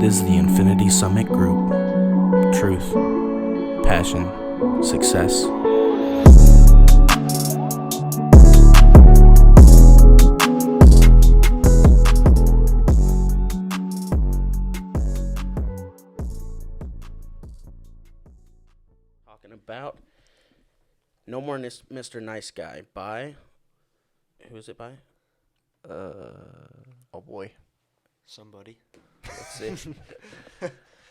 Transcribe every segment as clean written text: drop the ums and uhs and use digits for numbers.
This is the Infinity Summit Group. Truth, passion, success. Talking about No More Mr. Nice Guy by, who is it by? Oh boy. Somebody. Let's see.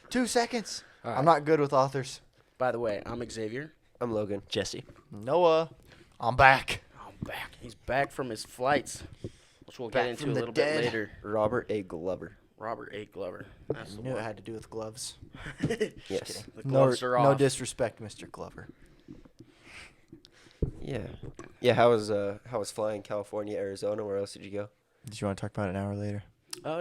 2 seconds. All right. I'm not good with authors. By the way, I'm Xavier. I'm Logan. Jesse. Noah. I'm back. I'm back. He's back from his flights, which we'll Back get into from a the little dead. bit later. Robert A. Glover. Robert A. Glover. That's the Knew it one. had to do with gloves. Yes. The gloves are off. No disrespect, Mr. Glover. Yeah. Yeah. How was flying California, Arizona? Where else did you go? Did you want to talk about it an hour later?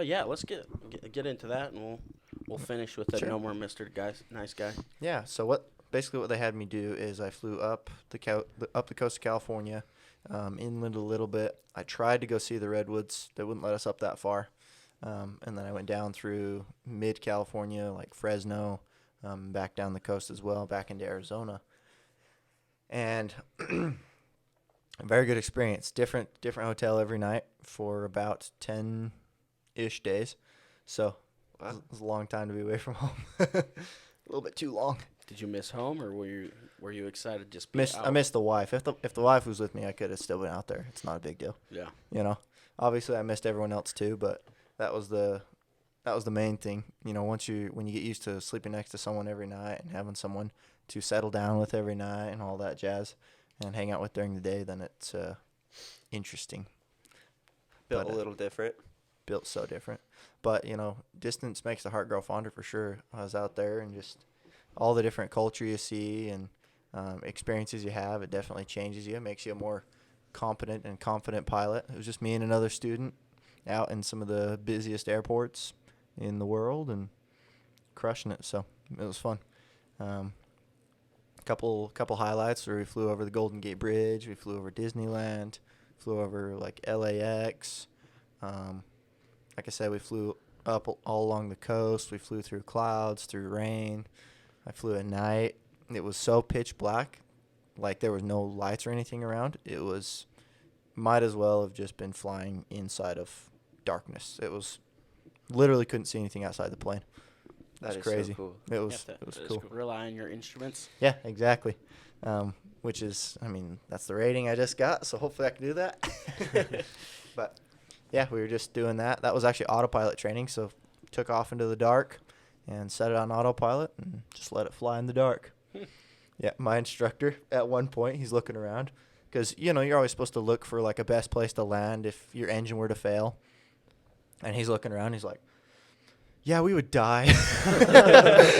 Yeah, let's get into that, and we'll finish with the Sure. No More Mr. Nice Guy. Yeah. So what they had me do is I flew up the coast of California, inland a little bit. I tried to go see the redwoods. They wouldn't let us up that far. And then I went down through mid California, like Fresno, back down the coast as well, back into Arizona. And a very good experience. Different hotel every night for about 10-ish days. So it was a long time to be away from home. A little bit too long. Did you miss home, or were you excited to just be out? I missed the wife. If the wife was with me, I could have still been out there. It's not a big deal. Yeah. You know, obviously I missed everyone else too, but that was the main thing. You know, when you get used to sleeping next to someone every night and having someone to settle down with every night and all that jazz and hang out with during the day, then it's interesting. Built But, a little different. Built so different. But, you know, distance makes the heart grow fonder for sure. I was out there and just all the different culture you see and experiences you have, it definitely changes you. It makes you a more competent and confident pilot. It was just me and another student out in some of the busiest airports in the world and crushing it. So it was fun. Couple highlights where we flew over the Golden Gate Bridge. We flew over Disneyland. Flew over like LAX. Like I said, we flew up all along the coast. We flew through clouds, through rain. I flew at night. It was so pitch black, like there was no lights or anything around. It was, might as well have just been flying inside of darkness. It was, literally couldn't see anything outside the plane. That That's is crazy. so cool. It was cool. Rely on your instruments. Yeah, exactly. Which is, I mean, that's the rating I just got, so hopefully I can do that. But, yeah, we were just doing that. That was actually Autopilot Training, so took off into the dark and set it on autopilot and just let it fly in the dark. Yeah, my instructor, at one point, he's looking around because, you know, you're always supposed to look for, like, a best place to land if your engine were to fail. And he's looking around, he's like, yeah, we would die.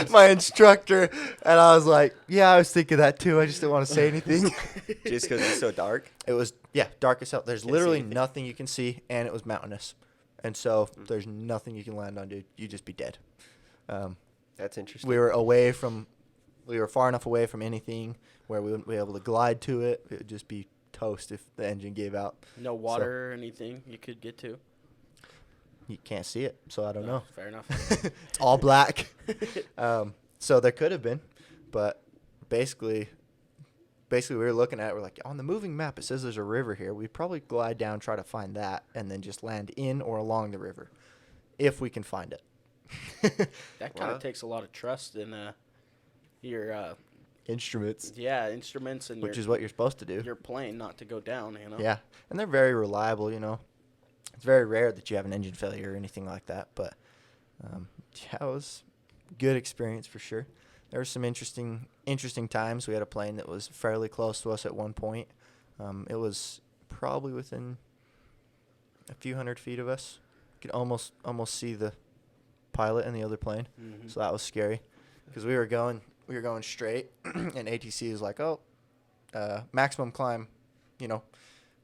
My instructor. And I was like, yeah, I was thinking that too. I just didn't want to say anything. Just because it's so dark. It was, yeah, dark as hell. There's Can't see literally anything. nothing you can see, and it was mountainous. And so there's nothing you can land on, dude. You'd just be dead. That's interesting. We were far enough away from anything where we wouldn't be able to glide to it. It would just be toast if the engine gave out. No water or anything you could get to. You can't see it, so I don't know. Fair enough. It's all black. So there could have been, but basically we were looking at it. We're like, on the moving map, it says there's a river here. We'd probably glide down, try to find that, and then just land in or along the river if we can find it. That kind of Wow. takes a lot of trust in your Instruments, instruments and which is what you're supposed to do. your plane not to go down. You know. Yeah, and they're very reliable, you know. It's very rare that you have an engine failure or anything like that, but yeah, it was a good experience for sure. There were some interesting times. We had a plane that was fairly close to us at one point. It was probably within a few hundred feet of us. You could almost see the pilot in the other plane, Mhm. so that was scary because we were going straight, and ATC is like, maximum climb, you know,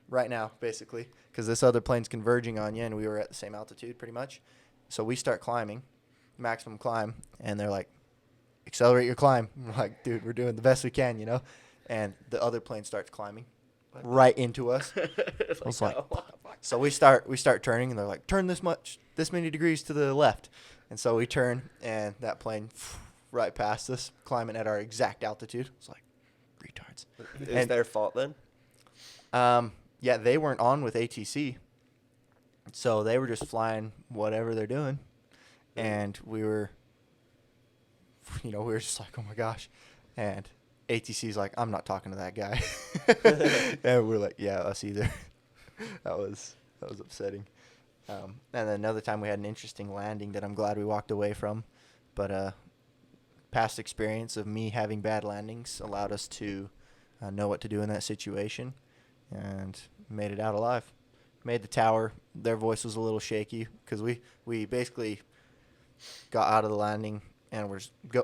right now, basically, because this other plane's converging on you, and we were at the same altitude pretty much. So we start climbing, maximum climb, and they're like, accelerate your climb. We're like, dude, we're doing the best we can, you know? And the other plane starts climbing right into us. It's I was like, oh, so we start turning, and they're like, turn this many degrees to the left. And so we turn, and that plane right past us, climbing at our exact altitude. It's like, retards. Is their fault then? Yeah, they weren't on with ATC. So they were just flying whatever they're doing. And we were just like, oh my gosh. And ATC's like, I'm not talking to that guy. And we're like, yeah, us either. That was upsetting. And then another time we had an interesting landing that I'm glad we walked away from. But past experience of me having bad landings allowed us to know what to do in that situation, and made it out alive. Made the tower. Their voice was a little shaky because we basically got out of the landing and we're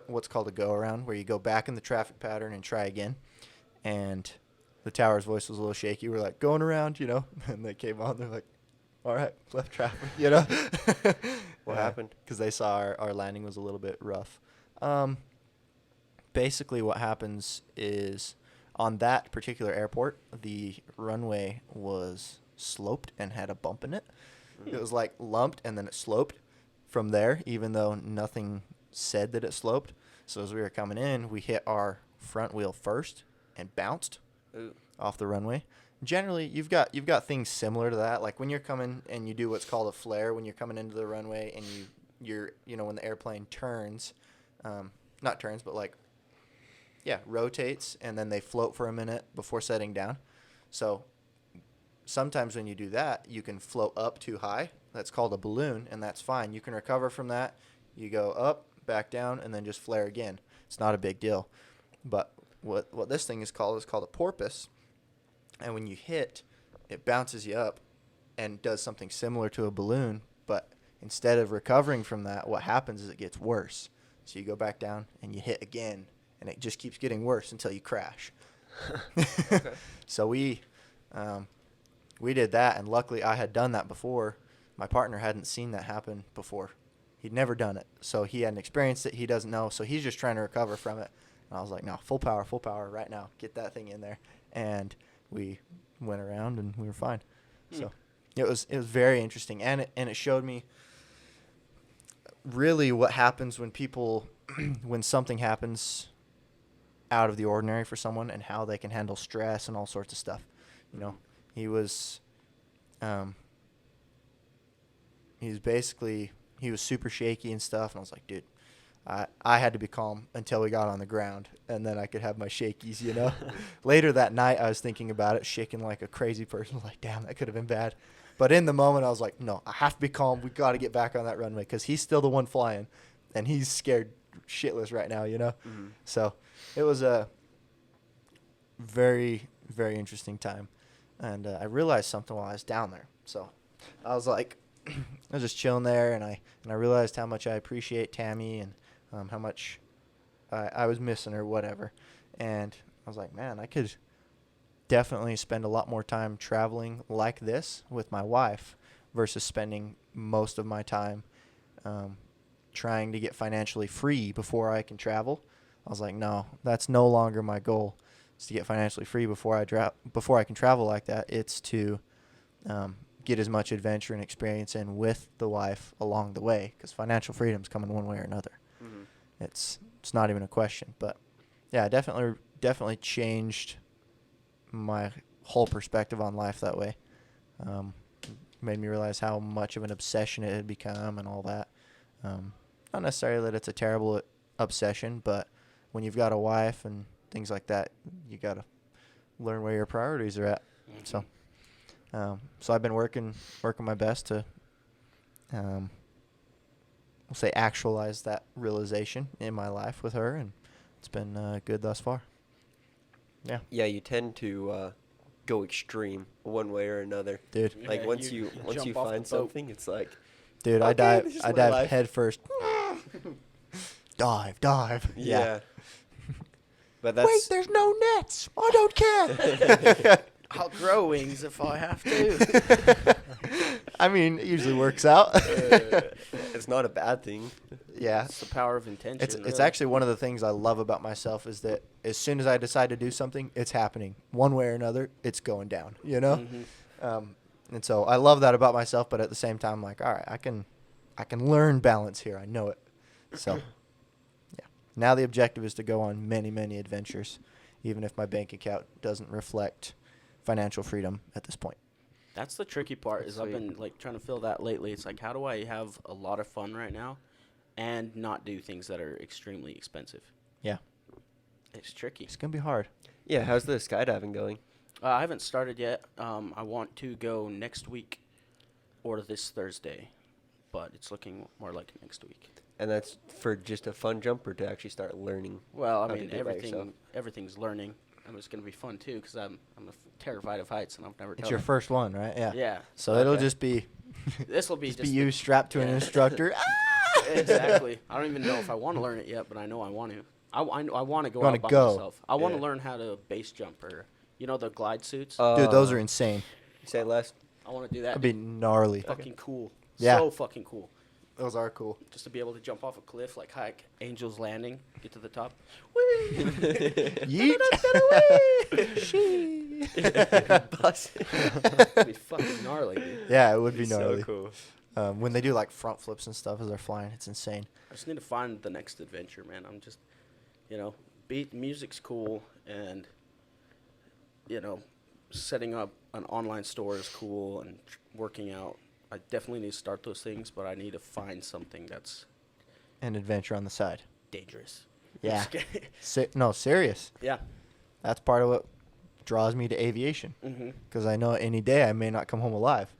what's called a go-around, where you go back in the traffic pattern and try again. And the tower's voice was a little shaky. We're like, going around, and they came on. They're like, all right, left traffic, What happened? Because they saw our landing was a little bit rough. Basically what happens is on that particular airport, the runway was sloped and had a bump in it. It was like lumped and then it sloped from there, even though nothing said that it sloped. So as we were coming in, we hit our front wheel first and bounced off the runway. Generally, you've got things similar to that. Like when you're coming and you do what's called a flare, when you're coming into the runway and you're when the airplane turns, not turns, but rotates, and then they float for a minute before setting down. So sometimes when you do that, you can float up too high. That's called a balloon, and that's fine. You can recover from that. You go up, back down, and then just flare again. It's not a big deal. But what this thing is called a porpoise. And when you hit, it bounces you up and does something similar to a balloon. But instead of recovering from that, what happens is it gets worse. So you go back down and you hit again, and it just keeps getting worse until you crash. Okay. So we did that, and luckily I had done that before. My partner hadn't seen that happen before. He'd never done it, so he hadn't experienced it. He doesn't know, so he's just trying to recover from it. And I was like, no, full power right now. Get that thing in there. And we went around, and we were fine. So it was very interesting, and it showed me really what happens when when something happens out of the ordinary for someone, and how they can handle stress and all sorts of stuff. He was super shaky and stuff, and I was like, dude, I had to be calm until we got on the ground, and then I could have my shakies, Later that night, I was thinking about it, shaking like a crazy person. Like, damn, that could have been bad. But in the moment, I was like, no, I have to be calm. We got to get back on that runway, because he's still the one flying, and he's scared shitless right now, Mm-hmm. So it was a very, very interesting time. And I realized something while I was down there. So I was like, I was just chilling there, and I realized how much I appreciate Tammy, and how much I was missing her, whatever. And I was like, man, I could definitely spend a lot more time traveling like this with my wife versus spending most of my time trying to get financially free before I can travel. I was like, no, that's no longer my goal. It's to get financially free before I can travel like that. It's to get as much adventure and experience in with the wife along the way, because financial freedom's coming one way or another. Mm-hmm. It's not even a question. But yeah, definitely changed my whole perspective on life that way. Made me realize how much of an obsession it had become and all that. Not necessarily that it's a terrible obsession, but when you've got a wife and things like that, you got to learn where your priorities are at. Mm-hmm. So I've been working my best to, we'll say, actualize that realization in my life with her, and it's been good thus far. Yeah. Yeah, you tend to go extreme one way or another. Dude. Like Yeah, once you you jump off find the boat. something, it's like, Dude, okay, I dive head first. dive. yeah. But that's Wait, there's no nets. I don't care. I'll grow wings if I have to. I mean, it usually works out. it's not a bad thing. Yeah. It's the power of intention. It's really. actually one of the things I love about myself is that as soon as I decide to do something, it's happening. One way or another, it's going down, Mm-hmm. And so I love that about myself, but at the same time, like, all right, I can I can learn balance here. I know it. So, yeah. Now the objective is to go on many, many adventures, even if my bank account doesn't reflect financial freedom at this point. That's the tricky part. That's Is I've sweet. been like trying to feel that lately. It's like, how do I have a lot of fun right now, and not do things that are extremely expensive? Yeah. It's tricky. It's going to be hard. Yeah, how's the skydiving going? I haven't started yet. I want to go next week or this Thursday, but it's looking more like next week. And that's for just a fun jump or to actually start learning? Well, I How to mean, do it by yourself. everything's learning. And it's going to be fun too, because I'm terrified of heights, and I've never It's done your it. first one, right? Yeah. Yeah. So it'll Okay. just be This will be just just be you strapped to an yeah. instructor. Exactly. I don't even know if I want to learn it yet, but I know I want to. I want to go wanna out by go. myself. I want to Yeah. learn how to base jump, or the glide suits. Dude, those are insane. Say less. I want to do that. That'd be gnarly. fucking cool. Yeah. So fucking cool. Those are cool. Just to be able to jump off a cliff like Angel's Landing, get to the top. Yeet. That'd be fucking gnarly, dude. Yeah, it would be So gnarly. cool. When they do like front flips and stuff as they're flying, it's insane. I just need to find the next adventure, man. I'm just, music's cool, and, setting up an online store is cool, and working out. I definitely need to start those things, but I need to find something that's An adventure on the side. dangerous. Yeah. Just kidding. No, serious. Yeah. That's part of what draws me to aviation. Mm-hmm. Because I know any day I may not come home alive.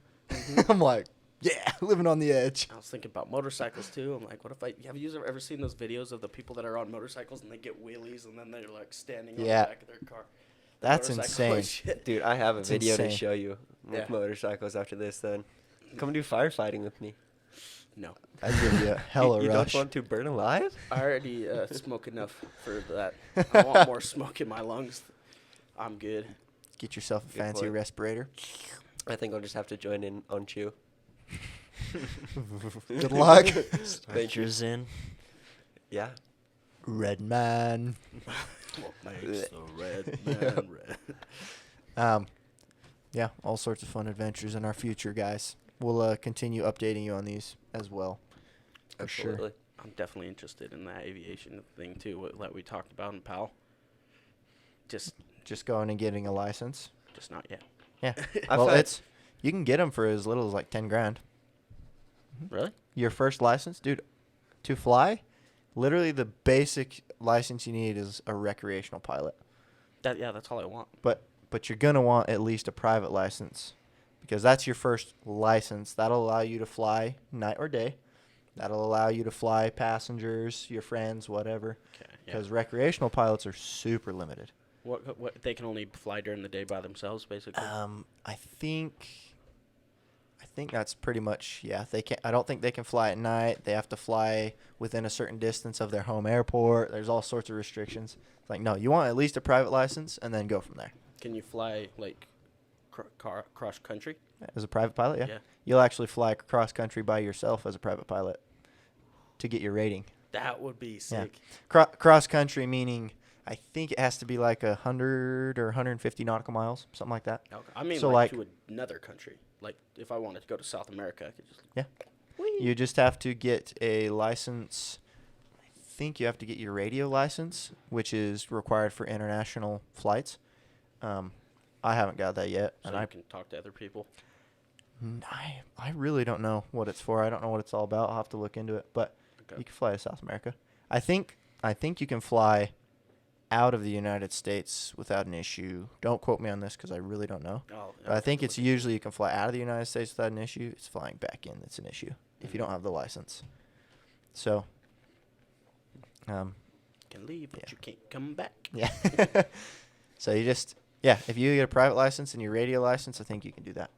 I'm like, yeah, living on the edge. I was thinking about motorcycles too. I'm like, what if have you ever seen those videos of the people that are on motorcycles and they get wheelies and then they're like standing on Yeah. the back of their car? The That's motorcycle and insane. shit. Dude, I have a It's video to insane. show you with Yeah. motorcycles after this then. Come do firefighting with me. No. I'd give you a hella you rush. don't want to burn alive? I already smoke enough for that. I want more smoke in my lungs. I'm good. Get yourself a Good fancy point. respirator. I think I'll just have to join in on chew. Good luck. Ventures in. Yeah. Red man. What makes the red man red? Yeah, all sorts of fun adventures in our future, guys. We'll continue updating you on these as well. For sure. Absolutely. I'm definitely interested in that aviation thing too, that we talked about in PAL. Just Going and getting a license. not yet. Yeah. I've Well, had- you can get them for as little as like 10 grand. Really? Your first license, dude, to fly, literally the basic license you need is a recreational pilot. That's all I want. But you're going to want at least a private license because that's your first license. That'll allow you to fly night or day. That'll allow you to fly passengers, your friends, whatever. Okay. Yeah. Because recreational pilots are super limited. What they can only fly during the day by themselves, basically. I think that's pretty much, yeah. I don't think they can fly at night. They have to fly within a certain distance of their home airport. There's all sorts of restrictions. It's like, no, you want at least a private license and then go from there. Can you fly like cross country? As a private pilot, yeah. Yeah. You'll actually fly cross country by yourself as a private pilot to get your rating. That would be Yeah. sick. Cross country meaning I think it has to be like 100 or 150 nautical miles, something like that. Okay. I mean, So, like like- to another country. Like if I wanted to go to South America, I could just. Yeah. You just have to get a license. I think you have to get your radio license, which is required for international flights. I haven't got that yet, So and you can talk to other people. I really don't know what it's for. I don't know what it's all about. I'll have to look into it. But Okay. you can fly to South America. I think you can fly out of the United States without an issue. Don't quote me on this because I really don't know. Oh, But I think it's usually you can fly out of the United States without an issue. It's flying back in that's an issue if you don't have the license. So, can leave, but yeah. you can't come back. yeah. So if you get a private license and your radio license, I think you can do that.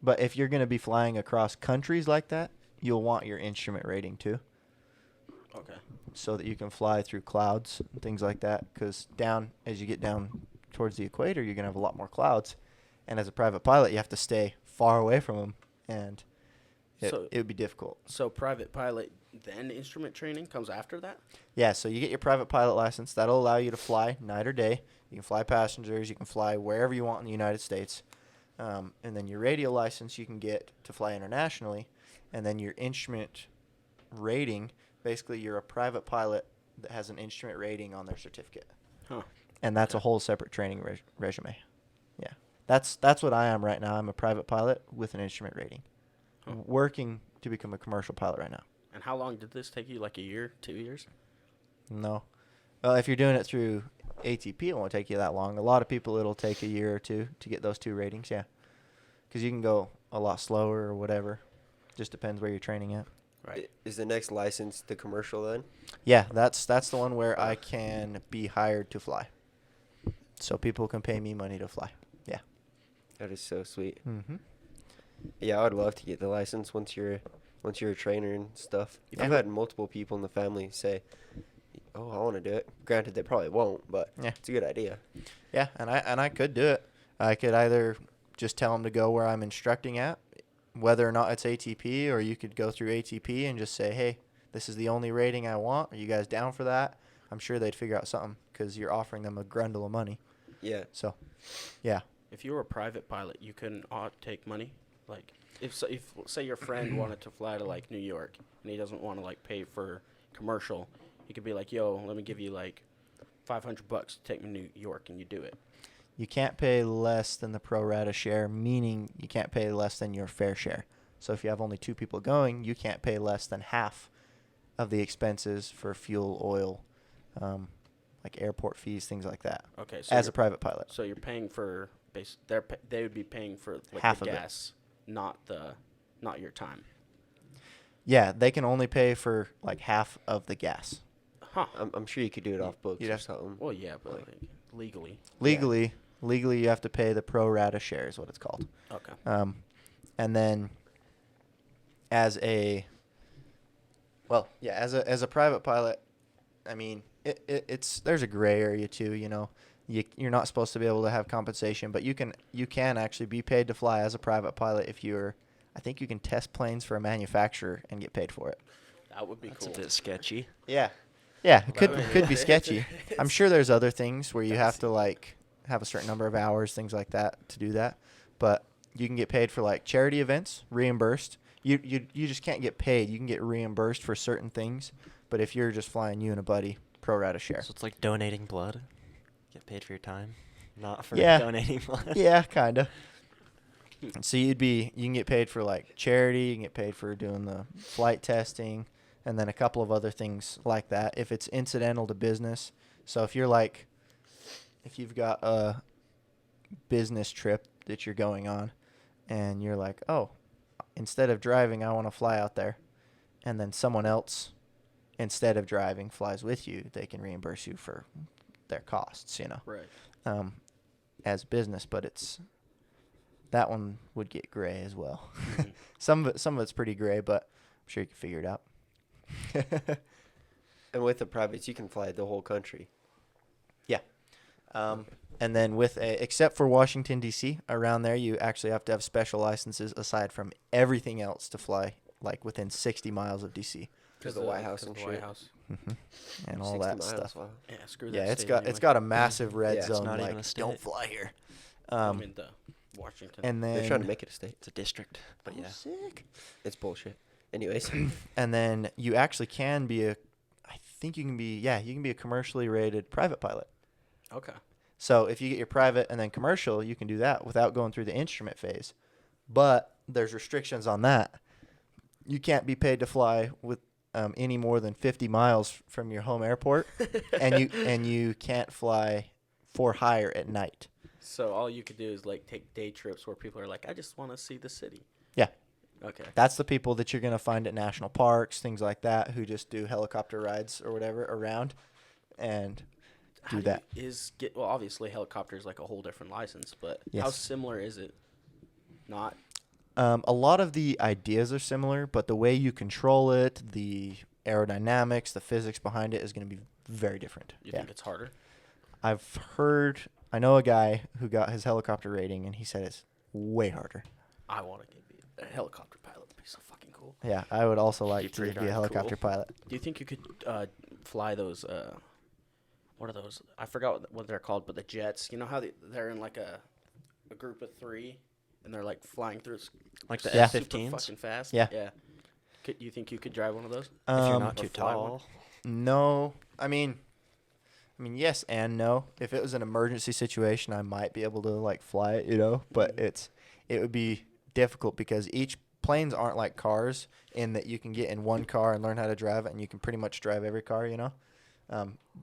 But if you're going to be flying across countries like that, you'll want your instrument rating too, Okay. so that you can fly through clouds and things like that. Because as you get down towards the equator, you're going to have a lot more clouds. And as a private pilot, you have to stay far away from them, and it would be difficult. So private pilot, then instrument training comes after that. Yeah, so you get your private pilot license. That'll allow you to fly night or day. You can fly passengers. You can fly wherever you want in the United States. And then your radio license you can get to fly internationally. And then your instrument rating, basically you're a private pilot that has an instrument rating on their certificate. Huh. And that's a whole separate training resume. Yeah. That's what I am right now. I'm a private pilot with an instrument rating. Huh. Working to become a commercial pilot right now. And how long did this take you? Like a year, 2 years? No. Well, if you're doing it through ATP, it won't take you that long. A lot of people, it'll take a year or two to get those 2 ratings, yeah. Because you can go a lot slower or whatever. Just depends where you're training at. Right. Is the next license the commercial then? Yeah, that's the one where I can be hired to fly. So people can pay me money to fly. Yeah. That is so sweet. Mm-hmm. Yeah, I would love to get the license once you're a trainer and stuff. Yeah. I've had multiple people in the family say, "Oh, I want to do it." Granted, they probably won't, but Yeah. it's a good idea. Yeah, and I could do it. I could either just tell them to go where I'm instructing at, whether or not it's ATP, or you could go through ATP and just say, hey, this is the only rating I want. Are you guys down for that? I'm sure they'd figure out something because you're offering them a grundle of money. Yeah. So, yeah. If you were a private pilot, you couldn't take money? Like, if say your friend wanted to fly to, like, New York, and he doesn't want to, like, pay for commercial, he could be like, yo, let me give you, like, $500 to take me to New York, and you do it. You can't pay less than the pro rata share, meaning you can't pay less than your fair share. So if you have only 2 people going, you can't pay less than half of the expenses for fuel, oil, like airport fees, things like that. Okay. So As a private pilot. So you're paying for they would be paying for, like, Half the of it. gas, not your time. Yeah, they can only pay for like half of the gas. Huh. I'm sure you could do it off books you'd or have- something. Well, yeah, but like, legally. Legally, you have to pay the pro rata share is what it's called. Okay. And then as a private pilot, I mean, it's there's a gray area too, you know. You're not supposed to be able to have compensation, but you can actually be paid to fly as a private pilot if I think you can test planes for a manufacturer and get paid for it. That would be That's cool. a bit sketchy. Yeah. Yeah, it That would- could be sketchy. I'm sure there's other things where you have to like have a certain number of hours, things like that to do that. But you can get paid for like charity events, reimbursed. You just can't get paid. You can get reimbursed for certain things, but if you're just flying you and a buddy, pro rata share. So it's like donating blood. Get paid for your time, not for Yeah. donating blood. Yeah, kind of. So you can get paid for like charity, you can get paid for doing the flight testing, and then a couple of other things like that if it's incidental to business. So if you've got a business trip that you're going on and you're like, oh, instead of driving, I want to fly out there, and then someone else, instead of driving, flies with you, they can reimburse you for their costs, you know, Right. as business, but that one would get gray as well. Mhm. Some of it's pretty gray, but I'm sure you can figure it out. And with the privates, you can fly the whole country. Yeah. And then except for Washington, D.C., around there, you actually have to have special licenses aside from everything else to fly, like, within 60 miles of D.C. Because the White House 'cause and the White shit. House. And all 60 that miles, stuff. wow. Yeah, screw that. Yeah, it's state got anyway. a massive red Yeah, it's zone, not like, even a state. don't fly here. I'm in the Washington. And then They're trying to make it a state. It's a district, but yeah. sick. It's bullshit. Anyways. And then you actually can be you can be a commercially rated private pilot. Okay. So if you get your private and then commercial, you can do that without going through the instrument phase. But there's restrictions on that. You can't be paid to fly with any more than 50 miles from your home airport, and you can't fly for hire at night. So all you could do is, like, take day trips where people are like, I just want to see the city. Yeah. Okay. That's the people that you're going to find at national parks, things like that, who just do helicopter rides or whatever around and do that. Well, obviously helicopter is like a whole different license, but how Yes. similar is it? Not. A lot of the ideas are similar, but the way you control it, the aerodynamics, the physics behind it is going to be very different. You think it's harder? I know a guy who got his helicopter rating, and he said it's way harder. I want to be a helicopter pilot. It'd be so fucking cool. Yeah, I would also like to pretty be a darn helicopter cool. pilot. Do you think you could fly those? What are those? I forgot what they're called, but the jets. You know how they're in like a group of 3, and they're like flying through. Like the Yeah. super F-15s? fucking fast. Yeah. Yeah. You think you could drive one of those? If you're not or too fly one? tall. No, I mean, yes and no. If it was an emergency situation, I might be able to like fly it, But it would be difficult because each planes aren't like cars in that you can get in one car and learn how to drive it, and you can pretty much drive every car,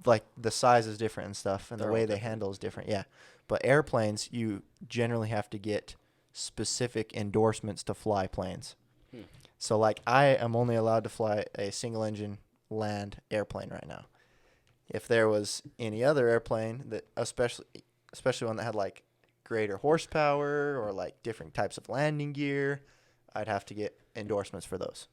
Like the size is different and stuff, and They're the all way they different. handle is different. Yeah, but airplanes, you generally have to get specific endorsements to fly planes. Hmm. So like I am only allowed to fly a single engine land airplane right now. If there was any other airplane that especially one that had like greater horsepower or like different types of landing gear, I'd have to get endorsements for those.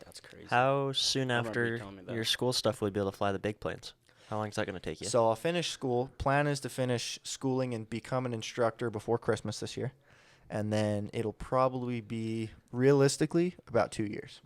That's crazy. How soon I remember you after telling me that. your school stuff will you be able to fly the big planes? How long is that going to take you? So I'll finish school. Plan is to finish schooling and become an instructor before Christmas this year. And then it'll probably be realistically about 2 years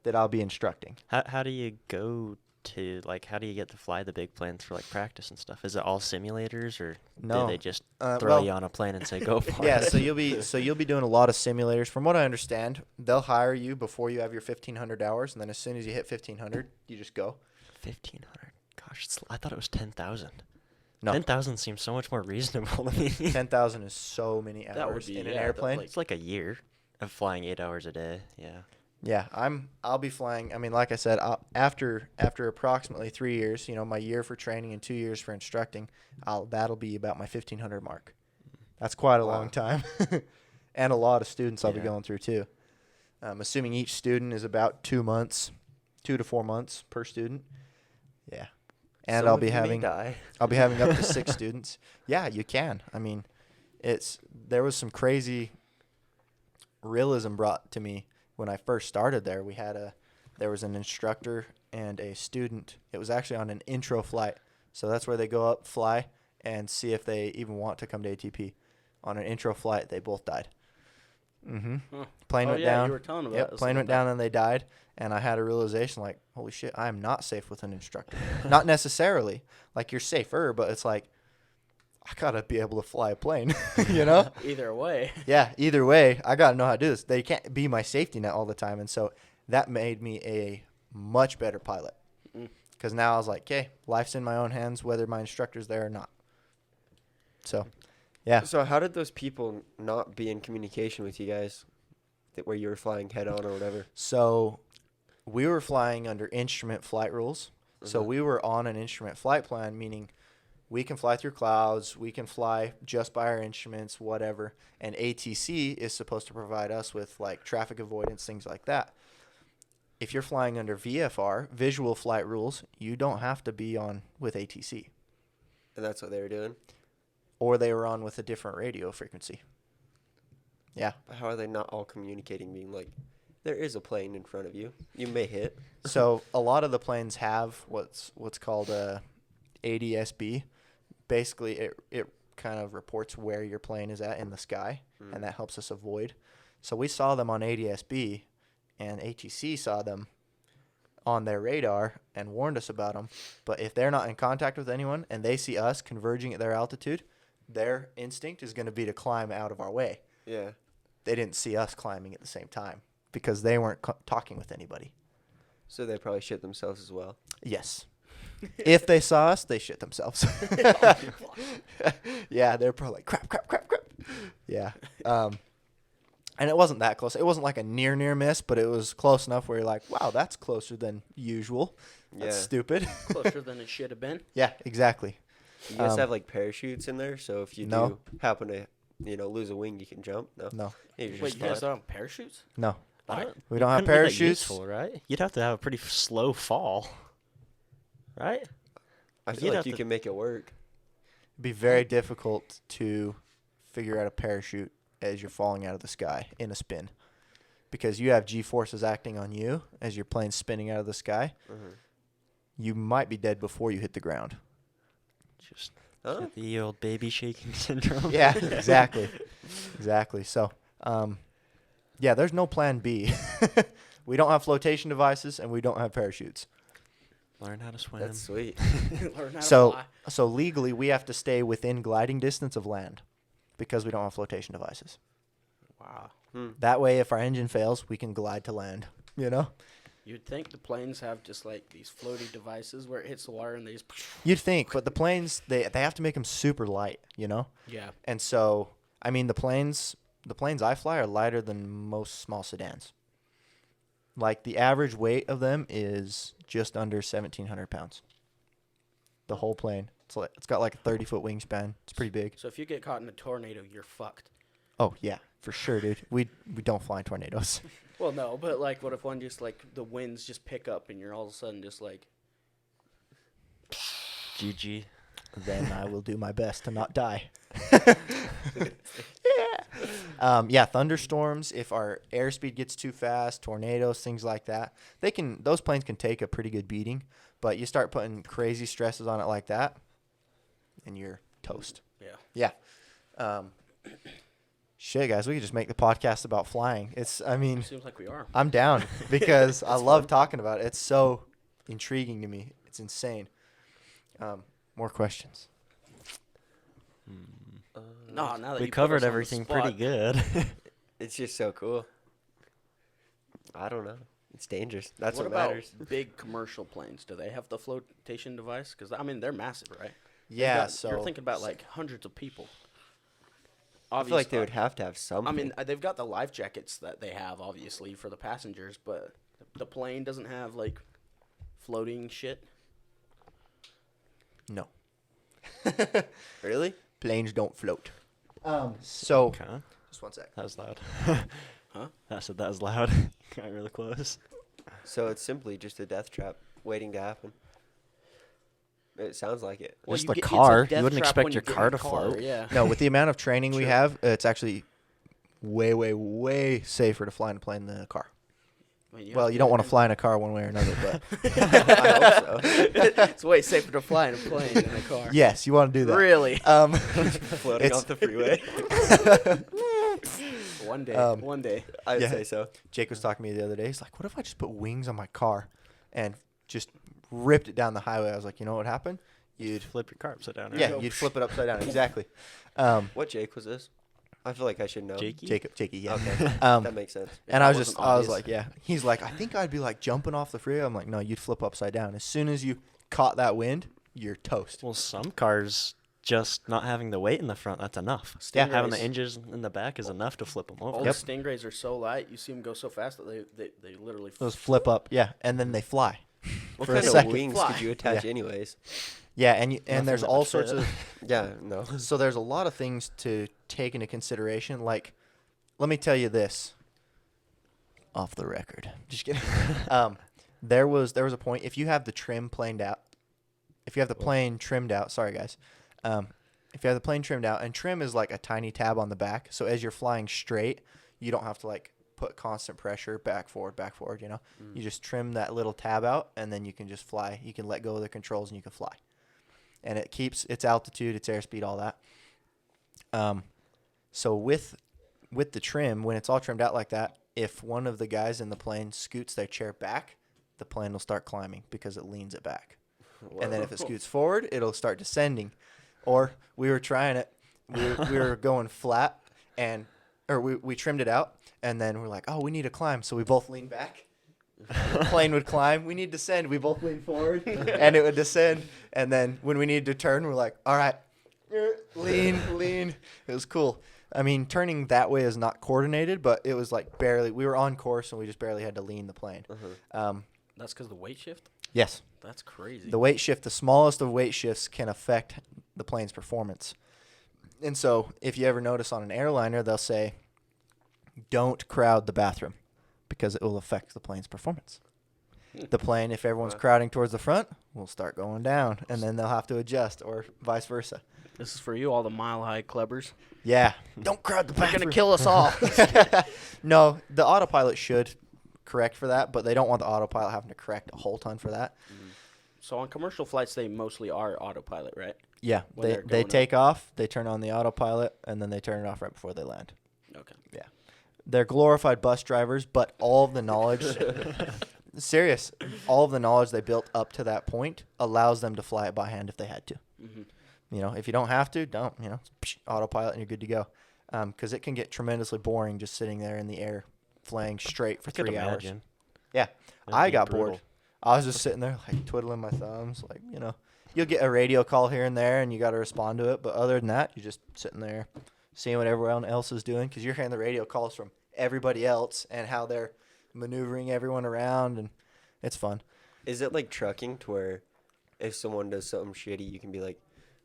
that I'll be instructing. How do you go to, like, how do you get to fly the big planes for, like, practice and stuff? Is it all simulators, or No. do they just throw well, you on a plane and say, go for Yeah, it? so you'll be doing a lot of simulators. From what I understand, they'll hire you before you have your 1,500 hours, and then as soon as you hit 1,500, you just go. 1,500. Gosh, I thought it was 10,000. No, 10,000 seems so much more reasonable to me. 10,000 is so many That would hours be- in an yeah, that, airplane. like- It's like a year of flying 8 hours a day. Yeah. Yeah, I'll be flying. I mean, like I said, after approximately 3 years, my year for training and 2 years for instructing, that'll be about my 1,500 mark. That's quite a Wow. long time, and a lot of students I'll be Yeah. going through too. Assuming each student is about 2 months, 2 to 4 months per student. Yeah, and Some I'll of be you may having die. I'll be having up to 6 students. Yeah, you can. I mean, there was some crazy realism brought to me when I first started there. There was an instructor and a student. It was actually on an intro flight. So that's where they go up, fly, and see if they even want to come to ATP. On an intro flight, they both died. Mm-hmm. Huh. Plane Oh, went yeah, down. you were telling about Yep, this plane about went that. down and they died. And I had a realization like, holy shit, I am not safe with an instructor. Not necessarily. Like, you're safer, but it's like, I got to be able to fly a plane, Either way. Yeah, either way, I got to know how to do this. They can't be my safety net all the time. And so that made me a much better pilot. Mm. Because now I was like, okay, life's in my own hands, whether my instructor's there or not. So, yeah. So how did those people not be in communication with you guys, where you were flying head on or whatever? So we were flying under instrument flight rules. So Mhm. we were on an instrument flight plan, meaning we can fly through clouds, we can fly just by our instruments, whatever. And ATC is supposed to provide us with like traffic avoidance, things like that. If you're flying under VFR, visual flight rules, you don't have to be on with ATC. And that's what they were doing. Or they were on with a different radio frequency. Yeah. But how are they not all communicating, being like, there is a plane in front of you. You may hit. So a lot of the planes have what's called a ADSB. Basically, it kind of reports where your plane is at in the sky, and that helps us avoid. So we saw them on ADSB, and ATC saw them on their radar and warned us about them. But if they're not in contact with anyone and they see us converging at their altitude, their instinct is going to be to climb out of our way. Yeah. They didn't see us climbing at the same time because they weren't talking with anybody. So they probably shit themselves as well. Yes. If they saw us, they shit themselves. Yeah, they're probably like, crap. Yeah. And it wasn't that close. It wasn't like a near miss, but it was close enough where you're like, wow, that's closer than usual. That's Yeah. stupid. Closer than it should have been. Yeah, exactly. You guys Um, have like parachutes in there, so if you No. do happen to, lose a wing, you can jump. No. No. You're just Wait, you guys fine. don't have parachutes? No. Why? We You don't have couldn't be that parachutes. useful, right? You'd have to have a pretty slow fall, right? I You'd feel like have you to- can make it work. It'd be very difficult to figure out a parachute as you're falling out of the sky in a spin because you have G-forces acting on you as your plane's spinning out of the sky. Mm-hmm. You might be dead before you hit the ground. Just Huh? get the old baby shaking syndrome. Yeah, exactly. Exactly. So, yeah, there's no plan B. We don't have flotation devices and we don't have parachutes. Learn how to swim. That's sweet. Learn how to So, fly. so legally we have to stay within gliding distance of land because we don't have flotation devices. Wow. Hmm. That way, if our engine fails, we can glide to land. you know? You'd think the planes have just like these floaty devices where it hits the water and they just. You'd think, but the planes, they have to make them super light, you know? Yeah. And so, I mean, the planes I fly are lighter than most small sedans. Like, the average weight of them is just under 1,700 pounds. The whole plane. It's got like a 30-foot wingspan. It's pretty big. So if you get caught in a tornado, you're fucked. Oh, yeah, for sure, dude. We don't fly in tornadoes. Well, no, but like, what if one just like the winds just pick up and you're all of a sudden just like. GG. Then I will do my best to not die. Yeah, thunderstorms, if our airspeed gets too fast, tornadoes, things like that, those planes can take a pretty good beating, but you start putting crazy stresses on it like that, and you're toast. Yeah. Yeah. Shit, guys, we could just make the podcast about flying. Seems like we are. I'm down because I love talking about it. It's so intriguing to me. It's insane. More questions? No, now that We you put covered us on the everything spot. pretty good. It's just so cool. I don't know. It's dangerous. That's What what, about matters. big commercial planes? Do they have the flotation device? Because I mean, they're massive, right? Yeah, You're thinking about like hundreds of people. I feel like they would have to have something. I mean, they've got the life jackets that they have, obviously, for the passengers, but the plane doesn't have like floating shit. No. really? Planes don't float. So, Okay. just one sec. That was loud. Huh? I said that was loud. Got really close. So it's simply just a death trap waiting to happen. It sounds like it. Just you the get- it's a car. You death wouldn't trap expect when your you get in car the to float. Yeah. No, with the amount of training we Sure. have, it's actually way, way, way safer to fly in a plane than a car. I mean, Well, you don't want to fly in a car one way or another, but I hope so. It's way safer to fly in a plane than a car. yes, you want to do that. Really? Floating It's- off the freeway. One day. One day. I'd Yeah. say so. Jake was talking to me the other day. He's like, what if I just put wings on my car and just ripped it down the highway? I was like, you know what would happen? You'd Flip your car upside down. Right? Yeah, you'd flip it upside down. Exactly. What Jake was this? I feel like I should know. Jakey? Jakey, yeah. Okay. Um, That makes sense. and that I was wasn't obvious. obvious. Like, yeah. He's like, I think I'd be like jumping off the freeway. I'm like, no, you'd flip upside down. As soon as you caught that wind, you're toast. Well, some cars just not having the weight in the front, that's enough. Yeah. Having the Stingrays. engines in the back is enough to flip them All over. Yep. the Stingrays are so light, you see them go so fast that they literally. Those flip up, yeah, and then they fly. What for a kind of second. wings Fly. could you attach Yeah. anyways? Yeah, and Nothing there's that all would sorts fit. of Yeah, no. so there's a lot of things to take into consideration. Like, let me tell you this. Off the record, just kidding. There was a point if you have the trim planed out, if you have the plane trimmed out. Sorry, guys. If you have the plane trimmed out, and trim is like a tiny tab on the back, so as you're flying straight, you don't have to like put constant pressure back forward. You know, you just trim that little tab out, and then you can just fly. You can let go of the controls, and you can fly. And it keeps its altitude, its airspeed, all that. So with the trim, when it's all trimmed out like that, if one of the guys in the plane scoots their chair back, the plane will start climbing because it leans it back. And then if it scoots forward, it'll start descending. Or we were trying it. We were going flat, or we trimmed it out, and then we're like, oh, we need to climb. So we both leaned back. The plane would climb. We need to descend. We both leaned forward, and it would descend. And then when we needed to turn, we're like, all right, lean. It was cool. I mean, turning that way is not coordinated, but it was like barely. We were on course, and we just barely had to lean the plane. That's because the weight shift. Yes. That's crazy. The weight shift, the smallest of weight shifts can affect the plane's performance. And so if you ever notice on an airliner, they'll say, don't crowd the bathroom because it will affect the plane's performance. The plane, if everyone's crowding towards the front, will start going down, and then they'll have to adjust, or vice versa. This is for you, all the Mile High clubbers. Yeah. Don't crowd the They're bathroom. gonna kill us all. No, the autopilot should correct for that, but they don't want the autopilot having to correct a whole ton for that. So on commercial flights, they mostly are autopilot, right? Yeah, When they're they going take off, they turn on the autopilot, and then they turn it off right before they land. Okay. Yeah. They're glorified bus drivers, but all of the knowledge, serious, all of the knowledge they built up to that point allows them to fly it by hand if they had to. Mm-hmm. You know, if you don't have to, don't, you know, autopilot and you're good to go. Because it can get tremendously boring just sitting there in the air flying straight for I could 3 hours. imagine. Yeah. That'd I be got brutal. bored. I was just sitting there, like, twiddling my thumbs. Like, you'll get a radio call here and there, and you got to respond to it. But other than that, you're just sitting there seeing what everyone else is doing because you're hearing the radio calls from everybody else and how they're maneuvering everyone around, and it's fun. Is it like trucking to where if someone does something shitty, you can be like,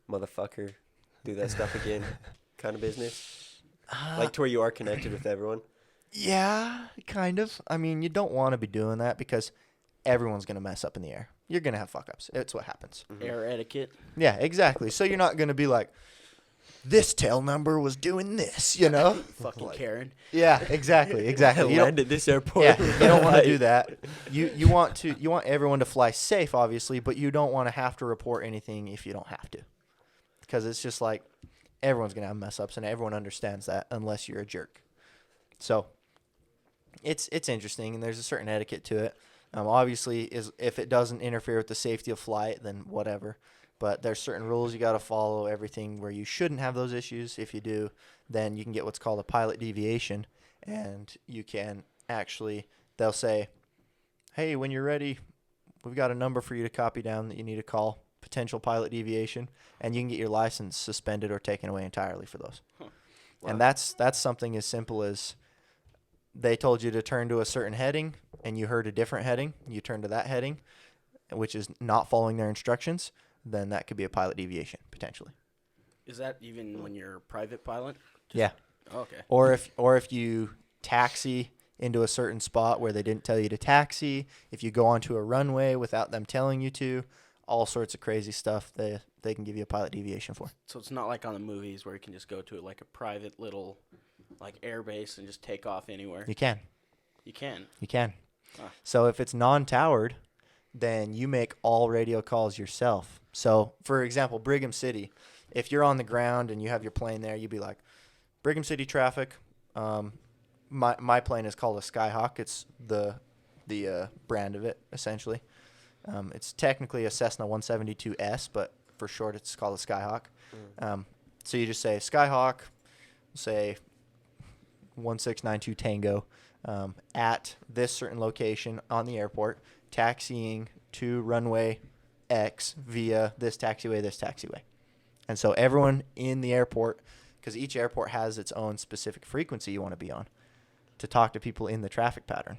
motherfucker, do that stuff again kind of business? Like to where you are connected with everyone? Yeah, kind of. I mean, you don't want to be doing that because everyone's going to mess up in the air. You're going to have fuck-ups. It's what happens. Air etiquette. Yeah, exactly. So you're not going to be like, this tail number was doing this, Fucking Like, Karen. Yeah, exactly. You don't, Landed this airport. yeah, you don't want to do that. You want everyone to fly safe, obviously, but you don't want to have to report anything if you don't have to. Because it's just like everyone's going to have mess ups, and everyone understands that unless you're a jerk. So it's interesting, and there's a certain etiquette to it. Obviously, if it doesn't interfere with the safety of flight, then whatever. But there's certain rules you got to follow, everything where you shouldn't have those issues. If you do, then you can get what's called a pilot deviation, and you can actually, they'll say, hey, when you're ready, we've got a number for you to copy down that you need to call, potential pilot deviation, and you can get your license suspended or taken away entirely for those. Huh. And that's something as simple as they told you to turn to a certain heading, and you heard a different heading. You turn to that heading, which is not following their instructions. Then that could be a pilot deviation, potentially. Is that even when you're a private pilot? Yeah. Oh, okay. Or if you taxi into a certain spot where they didn't tell you to taxi, if you go onto a runway without them telling you to, all sorts of crazy stuff they can give you a pilot deviation for. So it's not like on the movies where you can just go to like a private little like air base and just take off anywhere. You can. You can. You can. Huh. So if it's non-towered, then you make all radio calls yourself. So, for example, Brigham City, if you're on the ground and you have your plane there, you'd be like, Brigham City traffic, my plane is called a Skyhawk. It's the brand of it, essentially. It's technically a Cessna 172S, but for short it's called a Skyhawk. So you just say Skyhawk, say 1692 Tango, at this certain location on the airport, taxiing to runway X via this taxiway. And so everyone in the airport, because each airport has its own specific frequency you want to be on to talk to people in the traffic pattern.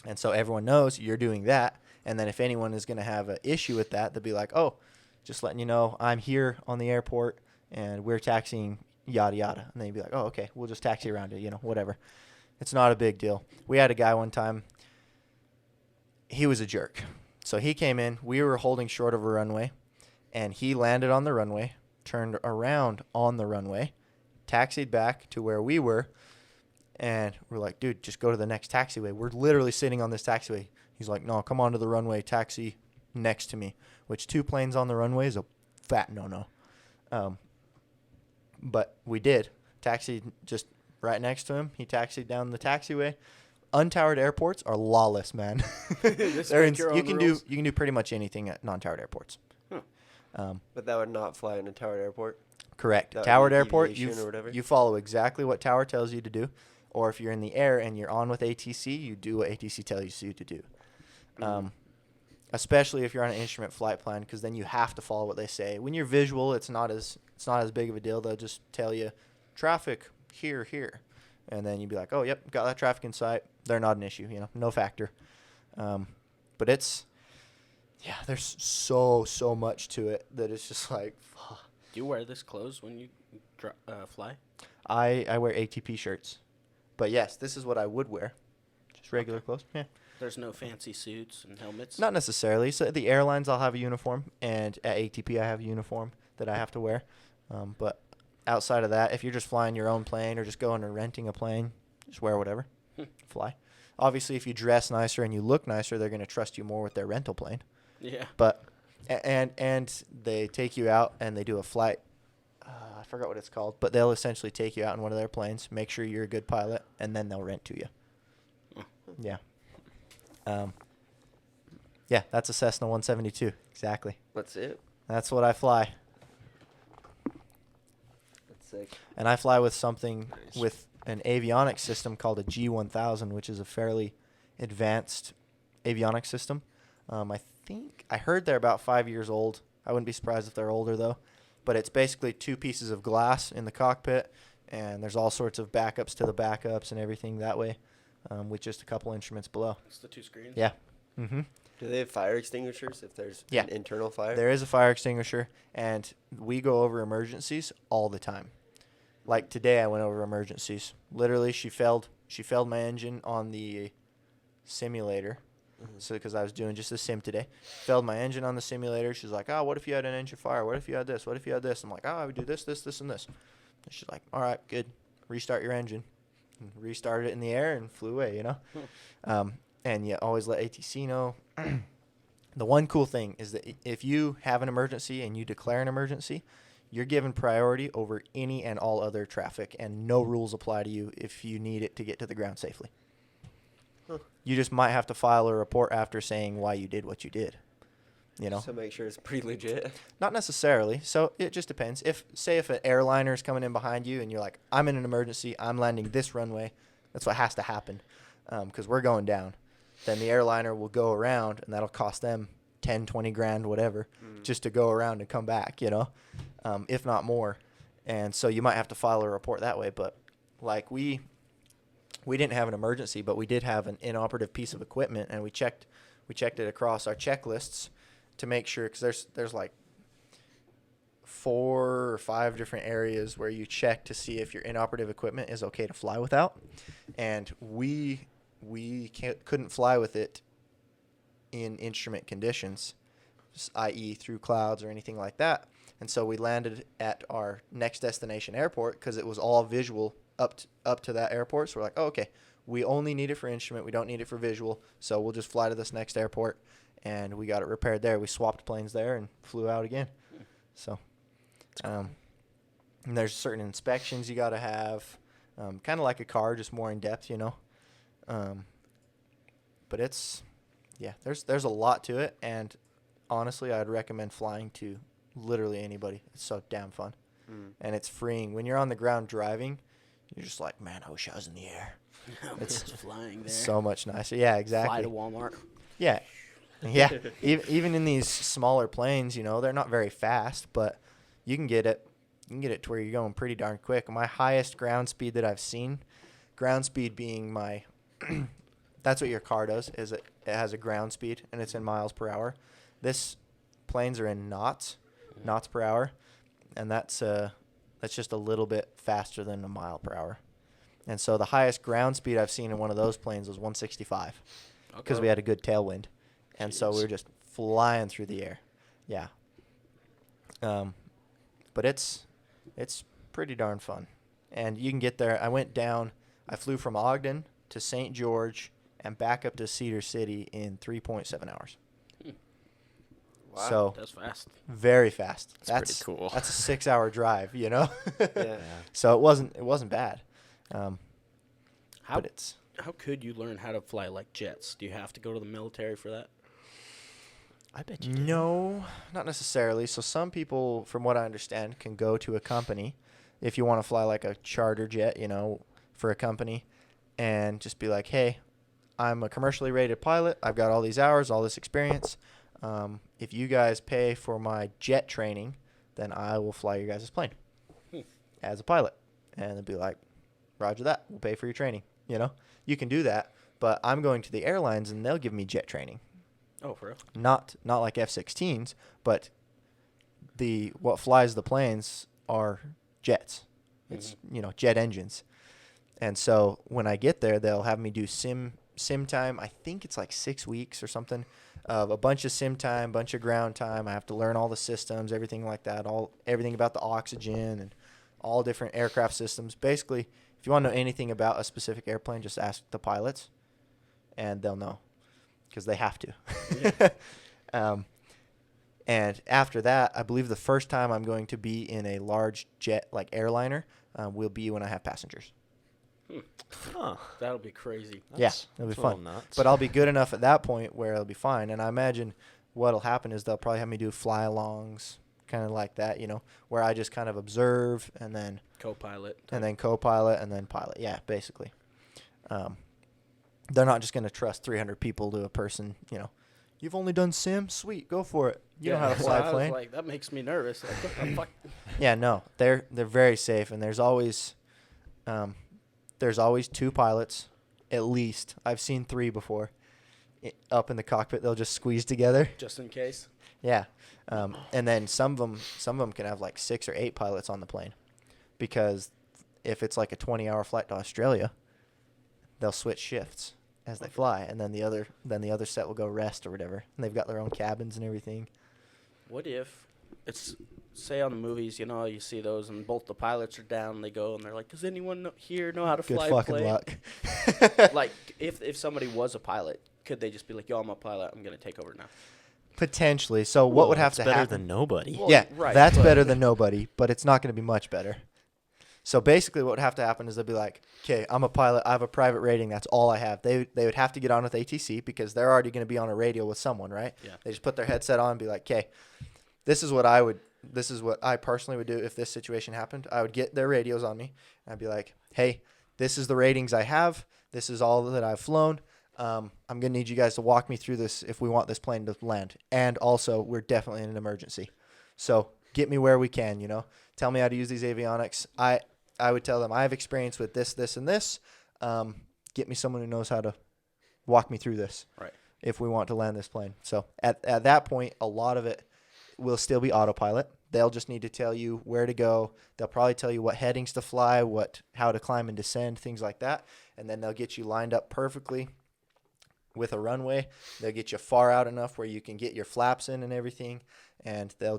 And so everyone knows you're doing that. And then if anyone is going to have an issue with that, they'll be like, oh, just letting you know, I'm here on the airport and we're taxiing yada yada. And then you'd be like, oh, okay, we'll just taxi around it, whatever. It's not a big deal. We had a guy one time, he was a jerk. So he came in, we were holding short of a runway, and he landed on the runway, turned around on the runway, taxied back to where we were, and we're like, dude, just go to the next taxiway. We're literally sitting on this taxiway. He's like, no, come onto the runway, taxi next to me, which 2 planes on the runway is a fat no-no. But we did. Taxied just right next to him. He taxied down the taxiway. Untowered airports are lawless, man. You can do pretty much anything at non-towered airports. Huh. But that would not fly in a towered airport? Correct. That would Towered be airport, deviation or whatever? you follow exactly what tower tells you to do. Or if you're in the air and you're on with ATC, you do what ATC tells you to do. Especially if you're on an instrument flight plan, because then you have to follow what they say. When you're visual, it's not as big of a deal. They'll just tell you traffic here, and then you'd be like, oh, yep, got that traffic in sight. They're not an issue, no factor. But there's so much to it that it's just like, fuck. Do you wear this clothes when you fly? I wear ATP shirts, but yes, this is what I would wear, just regular clothes. Yeah. There's no fancy suits and helmets? Not necessarily. So at the airlines, I'll have a uniform, and at ATP, I have a uniform that I have to wear. But outside of that, if you're just flying your own plane or just going or renting a plane, just wear whatever, fly. Obviously, if you dress nicer and you look nicer, they're going to trust you more with their rental plane. Yeah. But and they take you out and they do a flight. I forgot what it's called, but they'll essentially take you out in one of their planes, make sure you're a good pilot, and then they'll rent to you. Yeah. Yeah, that's a Cessna 172. Exactly. That's it? That's what I fly. That's sick. And I fly with something with an avionics system called a G1000, which is a fairly advanced avionics system. I think I heard they're about 5 years old. I wouldn't be surprised if they're older though. But it's basically 2 pieces of glass in the cockpit, and there's all sorts of backups to the backups and everything that way, with just a couple instruments below. It's the 2 screens. Yeah. Mm-hmm. Do they have fire extinguishers if there's Yeah. an internal fire? There is a fire extinguisher, and we go over emergencies all the time. Like today, I went over emergencies. Literally, she failed my engine on the simulator. So because I was doing just a sim today, failed my engine on the simulator. She's like, "Oh, what if you had an engine fire? What if you had this? What if you had this?" I'm like, "Oh, I would do this, this, this, and this." And she's like, "All right, good. Restart your engine." And restarted it in the air and flew away. You know, and you always let ATC know. The one cool thing is that if you have an emergency and you declare an emergency, you're given priority over any and all other traffic, and no rules apply to you if you need it to get to the ground safely. You just might have to file a report after saying why you did what you did, you know? So make sure it's pretty legit. Not necessarily. So it just depends. Say if an airliner is coming in behind you and you're like, I'm in an emergency, I'm landing this runway, that's what has to happen because we're going down. Then the airliner will go around, and that'll cost them 10, 20 grand, whatever, just to go around and come back, you know, if not more. And so you might have to file a report that way. But like we didn't have an emergency, but we did have an inoperative piece of equipment, and we checked it across our checklists to make sure, because there's like 4 or 5 different areas where you check to see if your inoperative equipment is okay to fly without, and we couldn't fly with it in instrument conditions, i.e. through clouds or anything like that. And so we landed at our next destination airport because it was all visual up to that airport. So we're like, oh, okay, we only need it for instrument. We don't need it for visual. So we'll just fly to this next airport. And we got it repaired there. We swapped planes there and flew out again. So and there's certain inspections you got to have, kind of like a car, just more in depth, you know. But it's, yeah, there's a lot to it. And honestly, I'd recommend flying to literally anybody. It's so damn fun. And it's freeing. When you're on the ground driving, you're just like, man, I wish I was in the air. It's just flying there. So much nicer. Yeah, exactly. Fly to Walmart. Yeah. Yeah. Even in these smaller planes, you know, they're not very fast, but you can get it to where you're going pretty darn quick. My highest ground speed that I've seen, ground speed being my that's what your car does, is it has a ground speed, and it's in miles per hour. This planes are in knots per hour, and that's just a little bit faster than a mile per hour. And so the highest ground speed I've seen in one of those planes was 165 because we had a good tailwind. And so we were just flying through the air. Yeah. But it's pretty darn fun. And you can get there. I flew from Ogden to St. George and back up to Cedar City in 3.7 hours. Wow. So That's fast. very fast. That's pretty cool. That's a 6-hour drive, you know? Yeah. So it wasn't bad. How But how could you learn how to fly like jets? Do you have to go to the military for that? I bet you did. no, not necessarily. So some people, from what I understand, can go to a company if you want to fly like a charter jet, you know, for a company, and just be like, hey, I'm a commercially rated pilot. I've got all these hours, all this experience. If you guys pay for my jet training, then I will fly your guys' plane as a pilot. And they'll be like, roger that. We'll pay for your training. You know, you can do that, but I'm going to the airlines and they'll give me jet training. Oh, for real? Not like F-16s, but what flies the planes are jets. It's, you know, jet engines. And so when I get there, they'll have me do sim time. I think it's like 6 weeks or something of a bunch of sim time, bunch of ground time. I have to learn all the systems, everything like that, everything about the oxygen and all different aircraft systems. Basically, if you want to know anything about a specific airplane, just ask the pilots and they'll know because they have to. Yeah. And after that, I believe the first time I'm going to be in a large jet like airliner will be when I have passengers. Huh. That'll be crazy. Yeah, it'll be that's a little fun. nuts. But I'll be good enough at that point where it'll be fine. And I imagine what'll happen is they'll probably have me do fly-alongs, kind of like that, you know, where I just kind of observe and then Co-pilot. co-pilot and then pilot. Yeah, basically. they're not just going to trust 300 people to a person, You've only done sim? Sweet, go for it. You know how to so fly I a plane. was like, that makes me nervous. Like, what the fuck? Yeah, no, they're very safe, and there's always 2 pilots, at least. I've seen 3 before. Up in the cockpit, they'll just squeeze together. Just in case. Yeah, and then some of them can have like 6 or 8 pilots on the plane, because if it's like a 20-hour flight to Australia, they'll switch shifts as they fly, and then the other set will go rest or whatever, and they've got their own cabins and everything. What if it's, say on the movies, you see those and both the pilots are down and they go and they're like, does anyone here know how to Good fly a fucking plane? luck. Like, if somebody was a pilot, could they just be like, yo, I'm a pilot, I'm going to take over now? Potentially. So what would have to better happen? than nobody. Well, Yeah, right, that's but- better than nobody, but it's not going to be much better. So basically what would have to happen is they'll be like, okay, I'm a pilot. I have a private rating. That's all I have. They would have to get on with ATC because they're already going to be on a radio with someone, right? Yeah. They just put their headset on and be like, okay, this is what I personally would do if this situation happened. I would get their radios on me. And I'd be like, hey, this is the ratings I have. This is all that I've flown. I'm going to need you guys to walk me through this if we want this plane to land. And also, we're definitely in an emergency. So get me where we can, Tell me how to use these avionics. I would tell them, I have experience with this, this, and this. Get me someone who knows how to walk me through this. Right. If we want to land this plane. So at that point, a lot of it will still be autopilot. They'll just need to tell you where to go. They'll probably tell you what headings to fly, how to climb and descend, things like that. And then they'll get you lined up perfectly with a runway. They'll get you far out enough where you can get your flaps in and everything. And they'll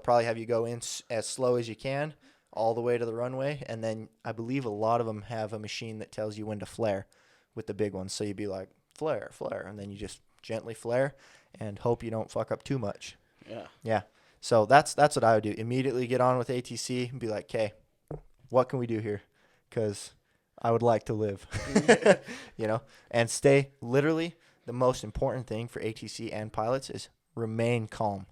probably have you go in as slow as you can all the way to the runway. And then I believe a lot of them have a machine that tells you when to flare with the big ones. So you'd be like, flare, flare. And then you just gently flare and hope you don't fuck up too much. Yeah. Yeah. So that's what I would do. Immediately get on with ATC and be like, okay, what can we do here? Because I would like to live, and stay. Literally, the most important thing for ATC and pilots is remain calm,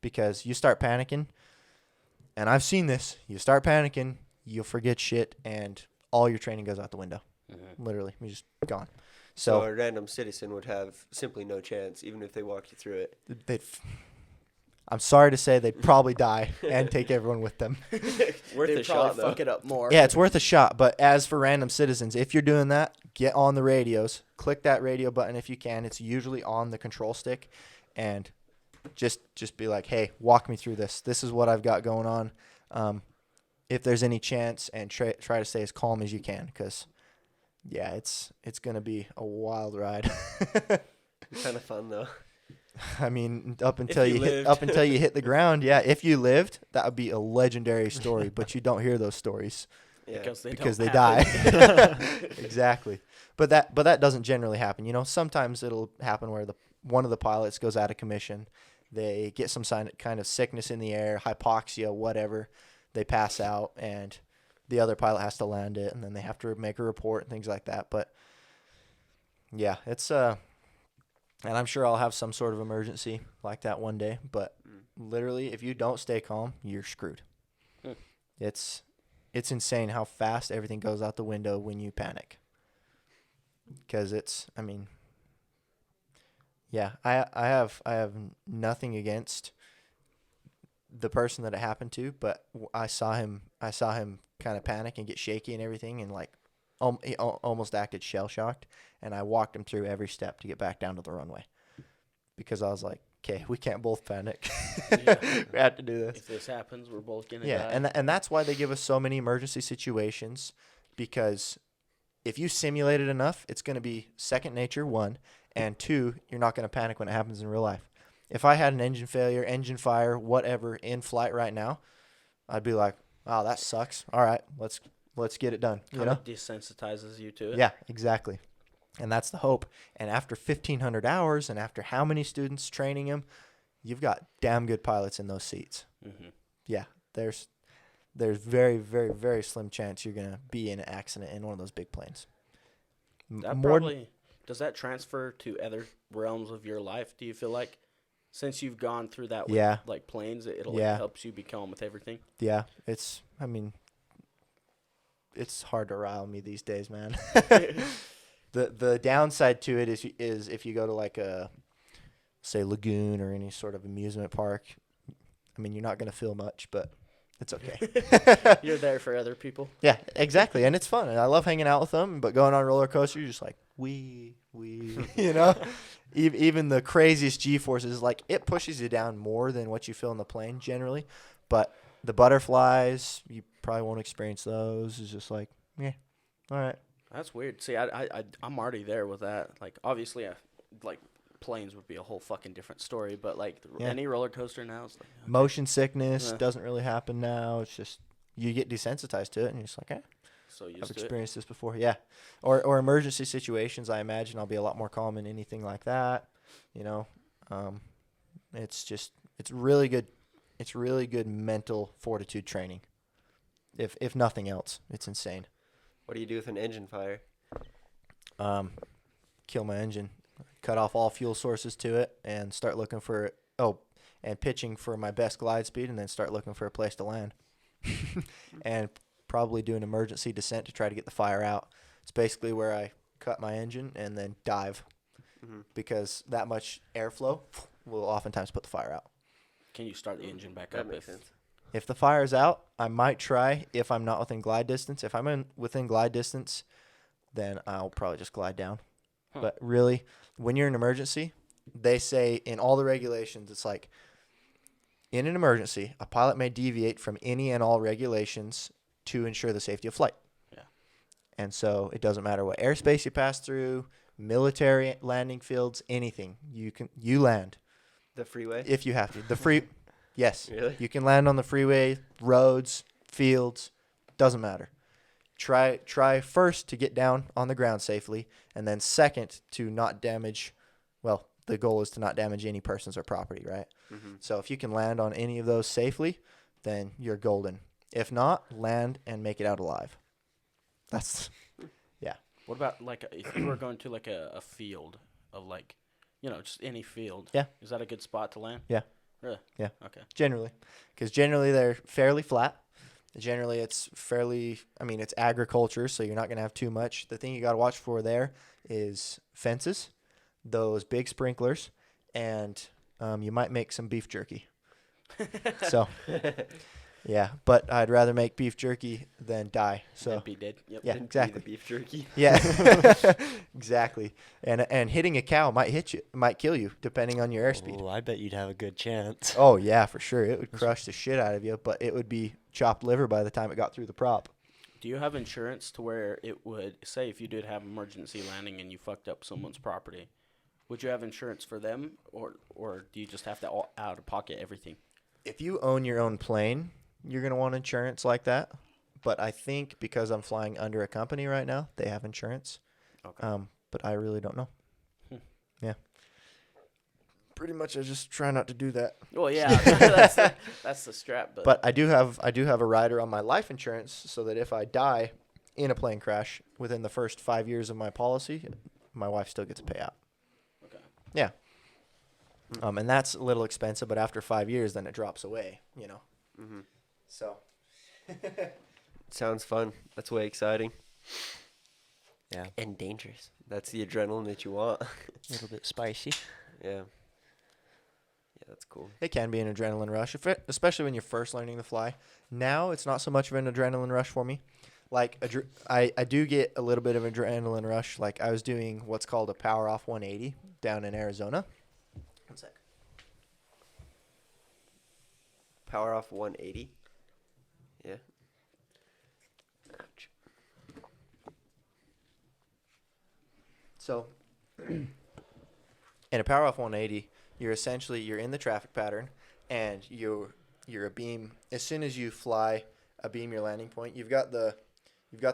because you start panicking, and I've seen this. You start panicking, you'll forget shit, and all your training goes out the window. Mm-hmm. Literally, you're just gone. So So a random citizen would have simply no chance, even if they walked you through it. I'm sorry to say they'd probably die and take everyone with them. Worth They'd a probably shot, though. fuck it up more. Yeah, it's worth a shot. But as for random citizens, if you're doing that, get on the radios. Click that radio button if you can. It's usually on the control stick. And just be like, hey, walk me through this. This is what I've got going on. If there's any chance, and try to stay as calm as you can, because, yeah, it's going to be a wild ride. Kind of fun, though. I mean, up until you you hit the ground, yeah. If you lived, that would be a legendary story. But you don't hear those stories Yeah. Because they don't die. happen. Exactly. But that doesn't generally happen. Sometimes it'll happen where one of the pilots goes out of commission. They get some kind of sickness in the air, hypoxia, whatever. They pass out, and the other pilot has to land it, and then they have to make a report and things like that. But yeah, it's and I'm sure I'll have some sort of emergency like that one day. But literally, if you don't stay calm, you're screwed. Hmm. It's insane how fast everything goes out the window when you panic. Because yeah, I have nothing against the person that it happened to, but I saw him kind of panic and get shaky and everything, and like he almost acted shell shocked, and I walked him through every step to get back down to the runway, because I was like, okay, we can't both panic. Yeah. We have to do this. If this happens, we're both gonna Yeah, die. and that's why they give us so many emergency situations, because if you simulate it enough, it's going to be second nature, 1, and 2, you're not going to panic when it happens in real life. If I had an engine failure, engine fire, whatever in flight right now, I'd be like, "Wow, that sucks. All right, let's get it done." Kind of desensitizes you to it. Yeah, exactly. And that's the hope. And after 1,500 hours, and after how many students training him, you've got damn good pilots in those seats. Mm-hmm. Yeah, there's very, very, very slim chance you're gonna be in an accident in one of those big planes. Does that transfer to other realms of your life? Do you feel like, since you've gone through that with Yeah. like planes, it'll Yeah. like, helps you be calm with everything? Yeah, it's hard to rile me these days, man. The downside to it is if you go to like a, say, lagoon or any sort of amusement park, I mean, you're not going to feel much, but it's okay. You're there for other people. Yeah, exactly. And it's fun. And I love hanging out with them. But going on a roller coaster, you're just like, you know? Even the craziest G-forces, like, it pushes you down more than what you feel in the plane generally. But the butterflies, you probably won't experience those. It's just like, yeah, all right. That's weird. See, I'm already there with that. Like, obviously, like, planes would be a whole fucking different story. But, like, Yeah. any roller coaster now is like, okay. Motion sickness Yeah. doesn't really happen now. It's just you get desensitized to it, and you're just like, eh, So used I've to it. experienced this before. Yeah. Or emergency situations, I imagine I'll be a lot more calm in anything like that. You know, it's really good. It's really good mental fortitude training. If nothing else, it's insane. What do you do with an engine fire? Kill my engine, cut off all fuel sources to it, and start looking for and pitching for my best glide speed, and then start looking for a place to land, and probably do an emergency descent to try to get the fire out. It's basically where I cut my engine and then dive, because that much airflow will oftentimes put the fire out. Can you start the engine back That up makes if sense. If the fire's out, I might try if I'm not within glide distance. If I'm within glide distance, then I'll probably just glide down. Huh. But really, when you're in an emergency, they say in all the regulations, it's like, in an emergency, a pilot may deviate from any and all regulations to ensure the safety of flight. Yeah. And so it doesn't matter what airspace you pass through, military landing fields, anything. You land The freeway? if you have to. Yes. Really? You can land on the freeway, roads, fields, doesn't matter. Try first to get down on the ground safely, and then second to not damage, well, the goal is to not damage any persons or property, right? Mm-hmm. So if you can land on any of those safely, then you're golden. If not, land and make it out alive. That's, yeah. What about, like, if you were going to, like, a field of, like, you know, just any field? Yeah. Is that a good spot to land? Yeah. Really? Yeah. Okay. Generally. Because generally they're fairly flat. Generally it's it's agriculture, so you're not going to have too much. The thing you got to watch for there is fences, those big sprinklers, and you might make some beef jerky. So, yeah. But I'd rather make beef jerky than die. So, And be dead. Yep. yeah, Didn't exactly. The beef jerky. Yeah, exactly. And hitting a cow might kill you, depending on your airspeed. Oh, I bet you'd have a good chance. Oh yeah, for sure. It would crush the shit out of you, but it would be chopped liver by the time it got through the prop. Do you have insurance to where it would, say if you did have emergency landing and you fucked up someone's property, would you have insurance for them, or do you just have to all out of pocket everything? If you own your own plane, you're gonna want insurance like that. But I think because I'm flying under a company right now, they have insurance. Okay. But I really don't know. Yeah. Pretty much, I just try not to do that. Well, yeah, that's the strap. But I do have a rider on my life insurance, so that if I die in a plane crash within the first 5 years of my policy, my wife still gets a payout. Okay. Yeah. And that's a little expensive, but after 5 years, then it drops away. You know. Mm-hmm. So. Sounds fun. That's way exciting. Yeah, And dangerous. That's the adrenaline that you want. a little bit spicy. Yeah. Yeah, that's cool. It can be an adrenaline rush, especially when you're first learning to fly. Now it's not so much of an adrenaline rush for me. Like I do get a little bit of adrenaline rush. Like I was doing what's called a power off 180 down in Arizona. One sec. Power off 180. Yeah. Ouch. So in a power off 180, you're in the traffic pattern, and you're a beam. As soon as you fly a beam your landing point, you've got the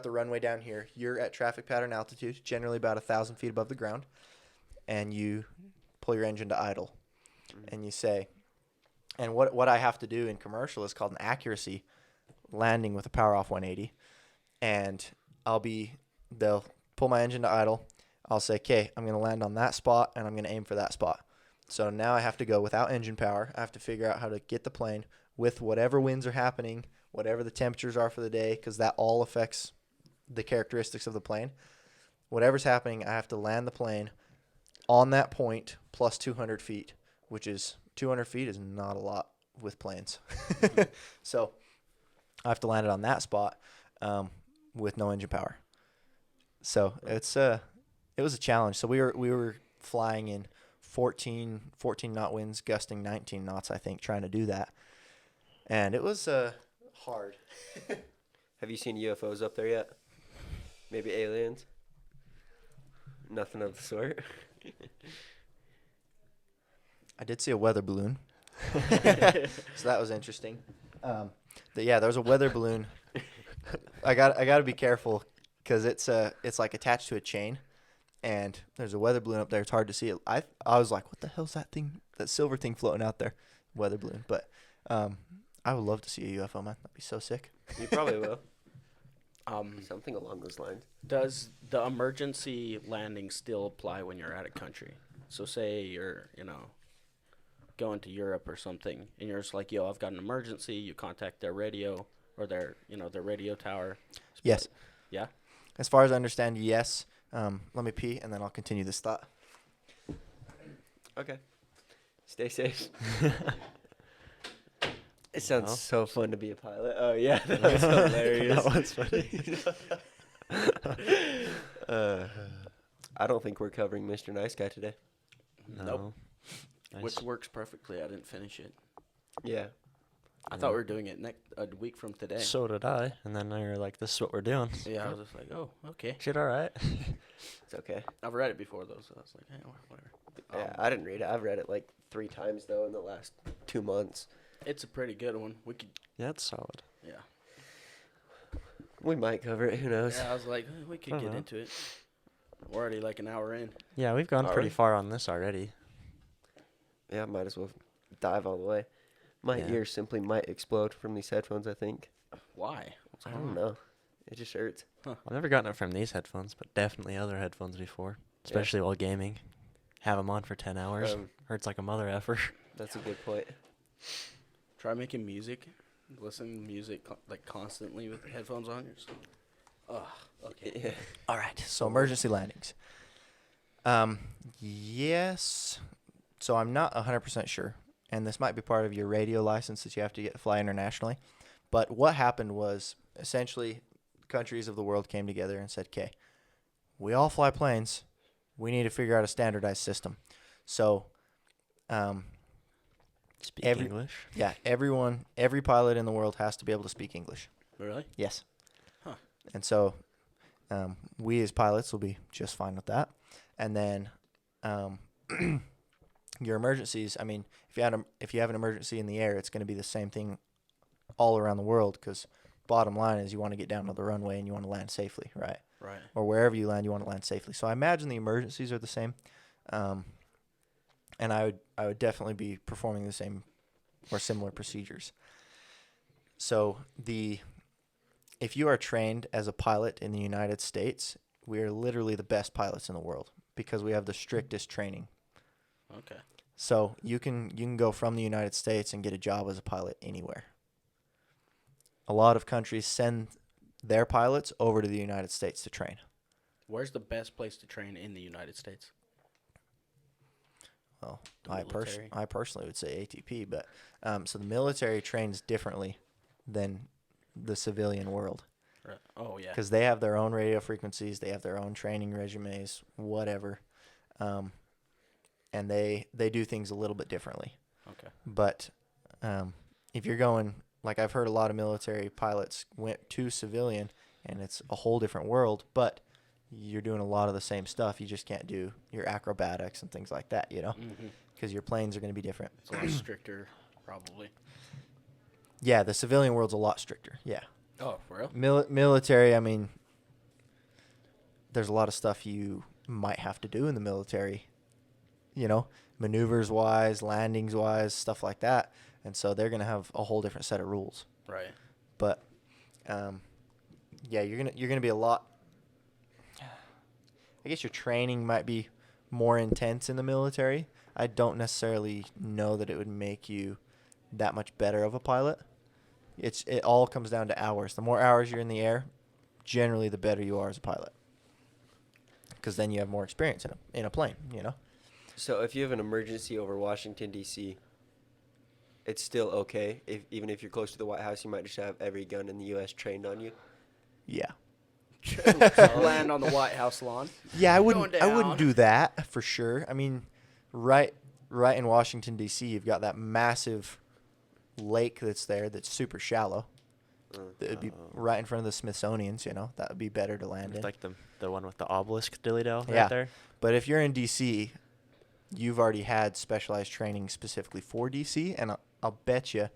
runway down here. You're at traffic pattern altitude, generally about 1,000 feet above the ground, and you pull your engine to idle, and you say, and what I have to do in commercial is called an accuracy landing with a power off 180, and they'll pull my engine to idle. I'll say, okay, I'm going to land on that spot, and I'm going to aim for that spot. So now I have to go without engine power. I have to figure out how to get the plane with whatever winds are happening, whatever the temperatures are for the day, because that all affects the characteristics of the plane. whatever's happening, I have to land the plane on that point plus 200 feet, which is 200 feet is not a lot with planes. So I have to land it on that spot with no engine power. So it was a challenge. So we were flying in 14 knot winds, gusting 19 knots, I think, trying to do that. And it was hard. Have you seen UFOs up there yet? Maybe aliens? Nothing of the sort. I did see a weather balloon. So that was interesting. There was a weather balloon. I got to be careful because it's like attached to a chain, and there's a weather balloon up there. It's hard to see it. I was like, what the hell's that thing? That silver thing floating out there? Weather balloon. But I would love to see a UFO, man. That'd be so sick. You probably will. Something along those lines. Does the emergency landing still apply when you're out of country? So say you're, going to Europe or something, and you're just like, yo, I've got an emergency. You contact their radio or their radio tower. Yes. Yeah? As far as I understand, yes. Let me pee, and then I'll continue this thought. Okay. Stay safe. It sounds so fun to be a pilot. Oh, yeah. That was hilarious. That was funny. I don't think we're covering Mr. Nice Guy today. Nope. Nice. Which works perfectly. I didn't finish it. Yeah. I thought we were doing it a week from today. So did I. And then they were like, this is what we're doing. Yeah, I was just like, oh, okay. Shit, all right. It's okay. I've read it before, though, so I was like, hey, whatever. Yeah, I didn't read it. I've read it like 3 times, though, in the last 2 months. It's a pretty good one. We could, Yeah, it's solid. yeah. We might cover it. Who knows? Yeah, I was like, we could get Uh-huh. into it. We're already like an hour in. Yeah, we've gone Are pretty we? far on this already. Yeah, might as well dive all the way. My Yeah. ears simply might explode from these headphones, I think. Why? What's I going don't on? know. It just hurts. I've never gotten it from these headphones, but definitely other headphones before, especially while gaming. Have them on for 10 hours. Hurts like a mother effer. That's a good point. Try making music. Listen to music like constantly with the headphones on. You're just like, oh, okay. Yeah. All right. So emergency landings. Yes. So I'm not 100% sure, and this might be part of your radio license that you have to get to fly internationally. But what happened was essentially countries of the world came together and said, "Okay, we all fly planes. We need to figure out a standardized system." So, Speak Every- English. yeah, every pilot in the world has to be able to speak English. Really? Yes. Huh. And so we as pilots will be just fine with that. And then your emergencies, I mean, if you have an emergency in the air, it's going to be the same thing all around the world, because bottom line is you want to get down to the runway and you want to land safely, right? Right. Or wherever you land, you want to land safely. So I imagine the emergencies are the same. And I would definitely be performing the same or similar procedures. So if you are trained as a pilot in the United States, we are literally the best pilots in the world because we have the strictest training. Okay. So you can go from the United States and get a job as a pilot anywhere. A lot of countries send their pilots over to the United States to train. Where's the best place to train in the United States? Well, The I military. personally would say ATP, but so the military trains differently than the civilian world Right. Oh, yeah. because they have their own radio frequencies, they have their own training resumes, whatever, and they do things a little bit differently. Okay. But if you're going, like I've heard a lot of military pilots went to civilian, and it's a whole different world, but you're doing a lot of the same stuff. You just can't do your acrobatics and things like that, Mm-hmm. because your planes are going to be different. It's a lot stricter, probably. Yeah, the civilian world's a lot stricter. Yeah. Oh, for real? Military, I mean, there's a lot of stuff you might have to do in the military, maneuvers-wise, landings-wise, stuff like that. And so they're going to have a whole different set of rules. Right. But, yeah, you're gonna be a lot. I guess your training might be more intense in the military. I don't necessarily know that it would make you that much better of a pilot. It all comes down to hours. The more hours you're in the air, generally the better you are as a pilot. because then you have more experience in a plane, So if you have an emergency over Washington, D.C., it's still okay. Even if you're close to the White House, you might just have every gun in the U.S. trained on you. Yeah. Land on the White House lawn. Yeah, I Going wouldn't down. do that for sure. I mean, right in Washington D.C., you've got that massive lake that's there that's super shallow. That would be right in front of the Smithsonian's, that would be better to land in. It's like the one with the obelisk dilly-dell Yeah. right there. But if you're in D.C., you've already had specialized training specifically for D.C., and I'll bet you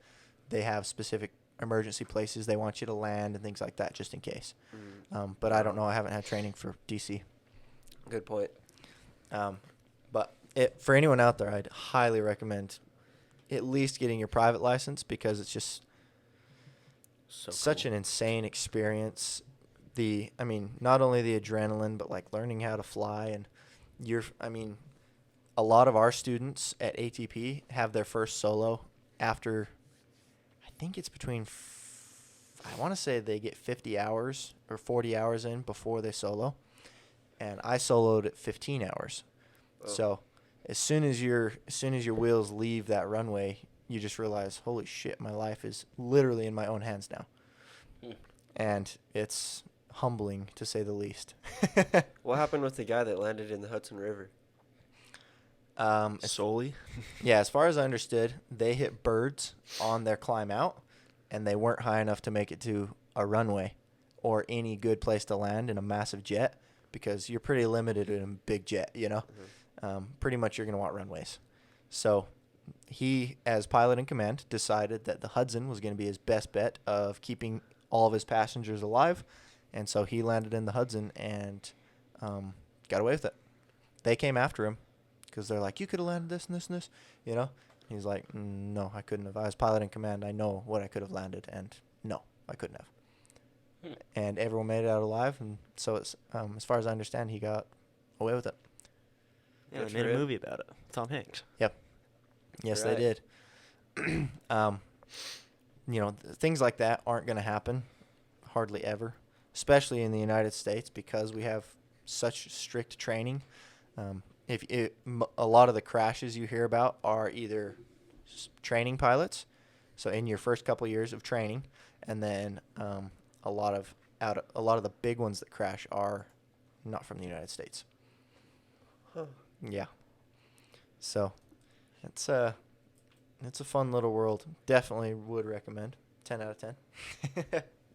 they have specific emergency places they want you to land and things like that just in case. But I don't know. I haven't had training for D.C. Good point. But for anyone out there, I'd highly recommend at least getting your private license because it's just such an insane experience. Not only the adrenaline, but like learning how to fly. And a lot of our students at ATP have their first solo after, I think it's between, I want to say they get 50 hours or 40 hours in before they solo. And I soloed at 15 hours. Oh. So as soon as your wheels leave that runway, you just realize, holy shit, my life is literally in my own hands now. And it's humbling, to say the least. What happened with the guy that landed in the Hudson River? Solely? Yeah, as far as I understood, they hit birds on their climb out, and they weren't high enough to make it to a runway or any good place to land in a massive jet because you're pretty limited in a big jet, Pretty much you're going to want runways. So he, as pilot in command, decided that the Hudson was going to be his best bet of keeping all of his passengers alive, and so he landed in the Hudson and got away with it. They came after him because they're like, you could have landed this and this and this, He's like, no, I couldn't have. I was pilot in command. I know what I could have landed, and no, I couldn't have. And everyone made it out alive, and so it's as far as I understand, he got away with it. Yeah, they made a movie about it. Tom Hanks. Yep. Yes, Right. they did. Things like that aren't going to happen hardly ever, especially in the United States because we have such strict training. A lot of the crashes you hear about are either training pilots, so in your first couple of years of training, and then a lot of the big ones that crash are not from the United States. Huh. Yeah. So it's a fun little world. Definitely would recommend. 10 out of 10.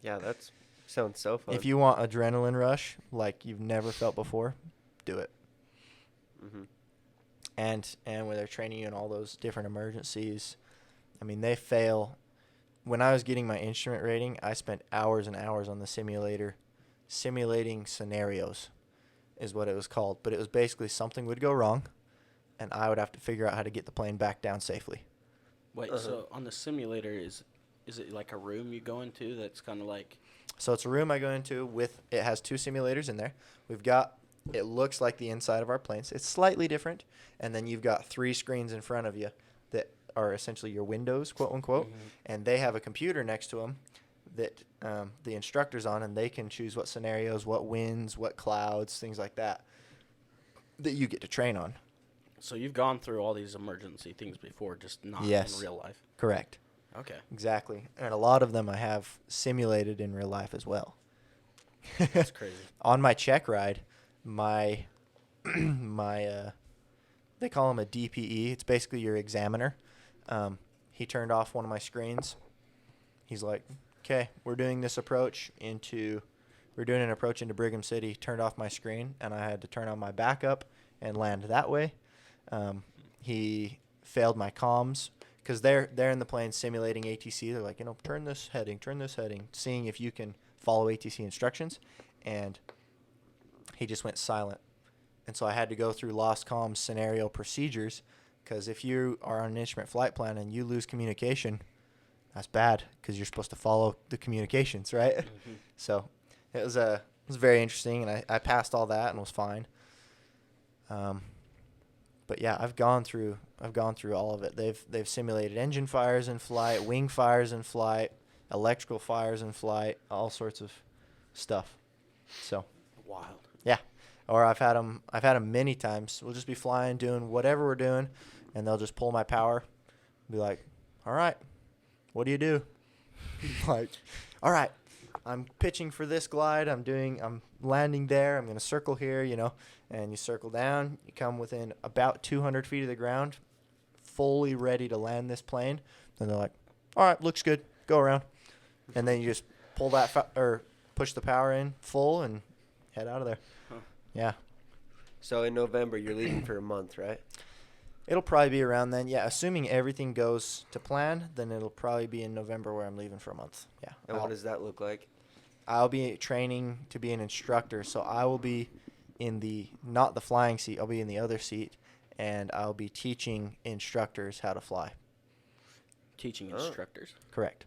Yeah, that sounds so fun. If you want adrenaline rush like you've never felt before, do it. Mm-hmm. And when they're training you in all those different emergencies, they fail. When I was getting my instrument rating, I spent hours and hours on the simulator simulating scenarios is what it was called. But it was basically something would go wrong, and I would have to figure out how to get the plane back down safely. Wait, so on the simulator, is it like a room you go into that's kind of like... So it's a room I go into it has two simulators in there. It looks like the inside of our planes. It's slightly different. And then you've got 3 screens in front of you that are essentially your windows, quote unquote. Mm-hmm. And they have a computer next to them that the instructor's on, and they can choose what scenarios, what winds, what clouds, things like that you get to train on. So you've gone through all these emergency things before, just not Yes. in real life. Correct. Okay. Exactly. And a lot of them I have simulated in real life as well. That's crazy. On my check ride, my they call him a DPE. It's basically your examiner. He turned off one of my screens. He's like, okay, we're doing an approach into Brigham City. Turned off my screen, and I had to turn on my backup and land that way. He failed my comms because they're in the plane simulating ATC. They're like, turn this heading, seeing if you can follow ATC instructions. And he just went silent. And so I had to go through lost comms scenario procedures because if you are on an instrument flight plan and you lose communication, that's bad because you're supposed to follow the communications, right? Mm-hmm. So it was very interesting, and I passed all that and was fine. But yeah, I've gone through all of it. They've simulated engine fires in flight, wing fires in flight, electrical fires in flight, all sorts of stuff. So Wild. yeah, Or I've had them many times. We'll just be flying, doing whatever we're doing, and they'll just pull my power, be like, all right, what do you do? Like, all right, I'm pitching for this glide. I'm landing there. I'm going to circle here, and you circle down. You come within about 200 feet of the ground, fully ready to land this plane. And they're like, all right, looks good. Go around. And then you just pull that or push the power in full and head out of there. Huh. Yeah. So in November, you're leaving for a month, right? It'll probably be around then. Yeah, assuming everything goes to plan, then it'll probably be in November where I'm leaving for a month. Yeah. And what does that look like? I'll be training to be an instructor, so I will be not the flying seat. I'll be in the other seat, and I'll be teaching instructors how to fly. Teaching instructors. Correct.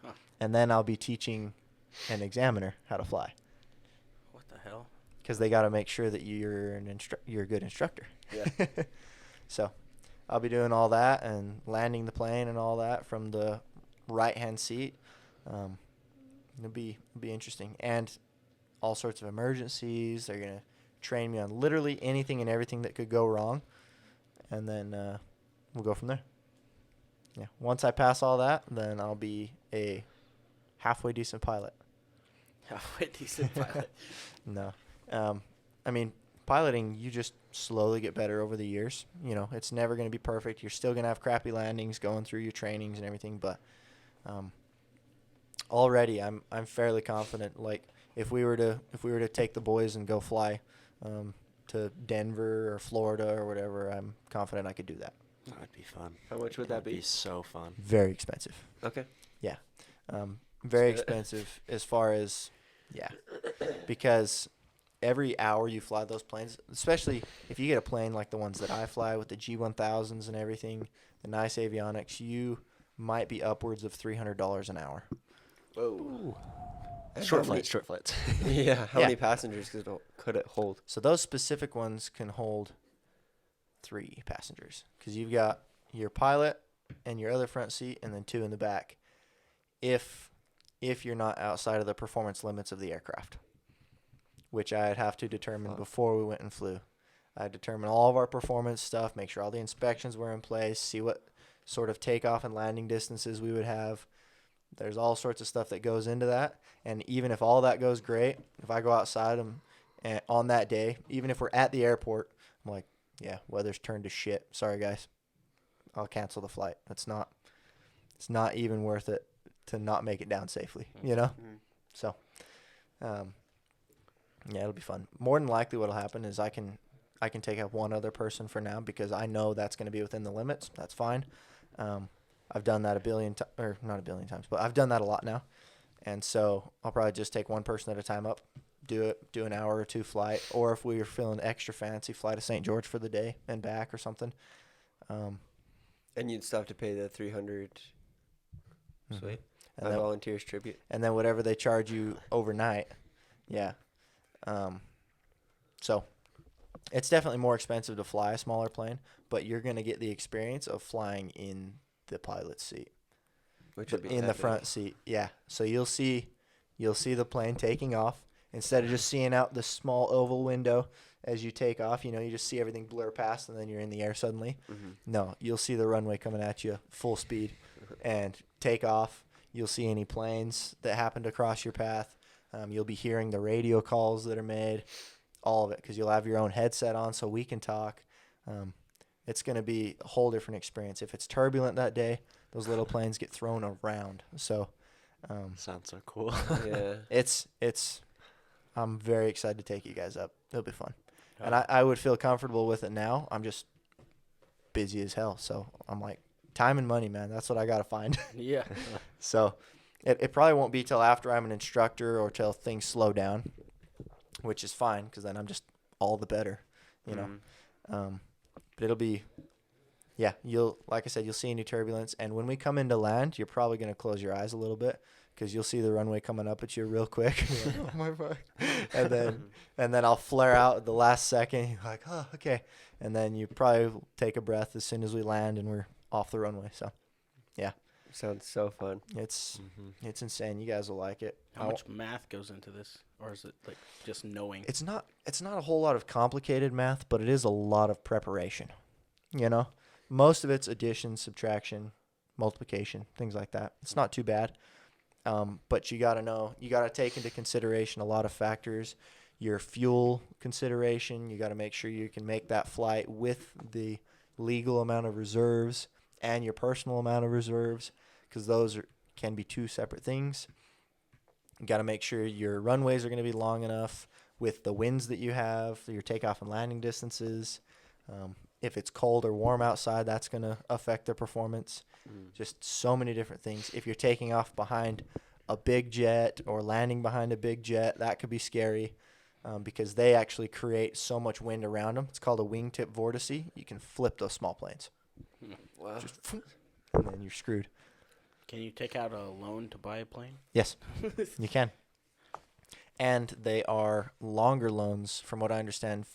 Huh. And then I'll be teaching an examiner how to fly. What the hell? Because they got to make sure that you're you're a good instructor. Yeah. So I'll be doing all that and landing the plane and all that from the right-hand seat. It'll be interesting. And all sorts of emergencies. They're going to train me on literally anything and everything that could go wrong. And then we'll go from there. Yeah. Once I pass all that, then I'll be a halfway decent pilot. Halfway decent pilot. No. I mean, piloting, you just slowly get better over the years. It's never going to be perfect. You're still going to have crappy landings going through your trainings and everything, but already I'm fairly confident. Like if we were to take the boys and go fly to Denver or Florida or whatever, I'm confident I could do that. That'd be fun. How much would that be? That'd be so fun. Very expensive. Okay. Yeah. Very expensive as far as, yeah, because every hour you fly those planes, especially if you get a plane like the ones that I fly with the G1000s and everything, the nice avionics, you might be upwards of $300 an hour. Whoa. Short flights. Yeah. How Yeah. many passengers could it hold? So those specific ones can hold 3 passengers because you've got your pilot and your other front seat and then 2 in the back if you're not outside of the performance limits of the aircraft, which I'd have to determine before we went and flew. I'd determine all of our performance stuff, make sure all the inspections were in place, see what sort of takeoff and landing distances we would have. There's all sorts of stuff that goes into that. And even if all that goes great, if I go outside and on that day, even if we're at the airport, I'm like, yeah, weather's turned to shit. Sorry, guys. I'll cancel the flight. It's not even worth it to not make it down safely, Mm-hmm. So, yeah, it'll be fun. More than likely what'll happen is I can take out one other person for now because I know that's going to be within the limits. That's fine. I've done that not a billion times, but I've done that a lot now. And so I'll probably just take one person at a time up, do an hour or 2 flight, or if we were feeling extra fancy, fly to St. George for the day and back or something. And you'd still have to pay the $300. Mhm. Sweet. And My then, volunteers tribute. and then whatever they charge you overnight. Yeah. So it's definitely more expensive to fly a smaller plane, but you're going to get the experience of flying in the pilot's seat. Which would be in the epic. front seat. Yeah. So you'll see the plane taking off instead of just seeing out the small oval window as you take off. You just see everything blur past and then you're in the air suddenly. Mm-hmm. No, you'll see the runway coming at you full speed and take off. You'll see any planes that happen to cross your path. You'll be hearing the radio calls that are made, all of it, because you'll have your own headset on so we can talk. It's going to be a whole different experience. If it's turbulent that day, those little planes get thrown around. So Sounds so cool. Yeah. I'm very excited to take you guys up. It'll be fun. And I would feel comfortable with it now. I'm just busy as hell. So I'm like, time and money, man. That's what I got to find. Yeah. So it probably won't be till after I'm an instructor or till things slow down, which is fine because then I'm just all the better, Mhm. But it'll be, yeah, like I said, you'll see any turbulence. And when we come into land, you're probably going to close your eyes a little bit because you'll see the runway coming up at you real quick. You're like, oh my fuck. And then I'll flare out at the last second. You're like, oh, okay. And then you probably will take a breath as soon as we land and we're off the runway. So, yeah, Sounds so fun. it's Mm-hmm. it's insane. You guys will like it. How much math goes into this? or is it like just knowing? It's not a whole lot of complicated math, but it is a lot of preparation. You know, most of it's addition, subtraction, multiplication, things like that. It's not too bad. But you got to take into consideration a lot of factors. Your fuel consideration, you got to make sure you can make that flight with the legal amount of reserves and your personal amount of reserves, because those can be two separate things. You got to make sure your runways are going to be long enough with the winds that you have, your takeoff and landing distances. If it's cold or warm outside, that's going to affect the performance. Just so many different things. If you're taking off behind a big jet or landing behind a big jet, that could be scary because they actually create so much wind around them. It's called a wingtip vortice. You can flip those small planes. Wow. Just, and then you're screwed. Can you take out a loan to buy a plane? Yes, you can. And they are longer loans, from what I understand,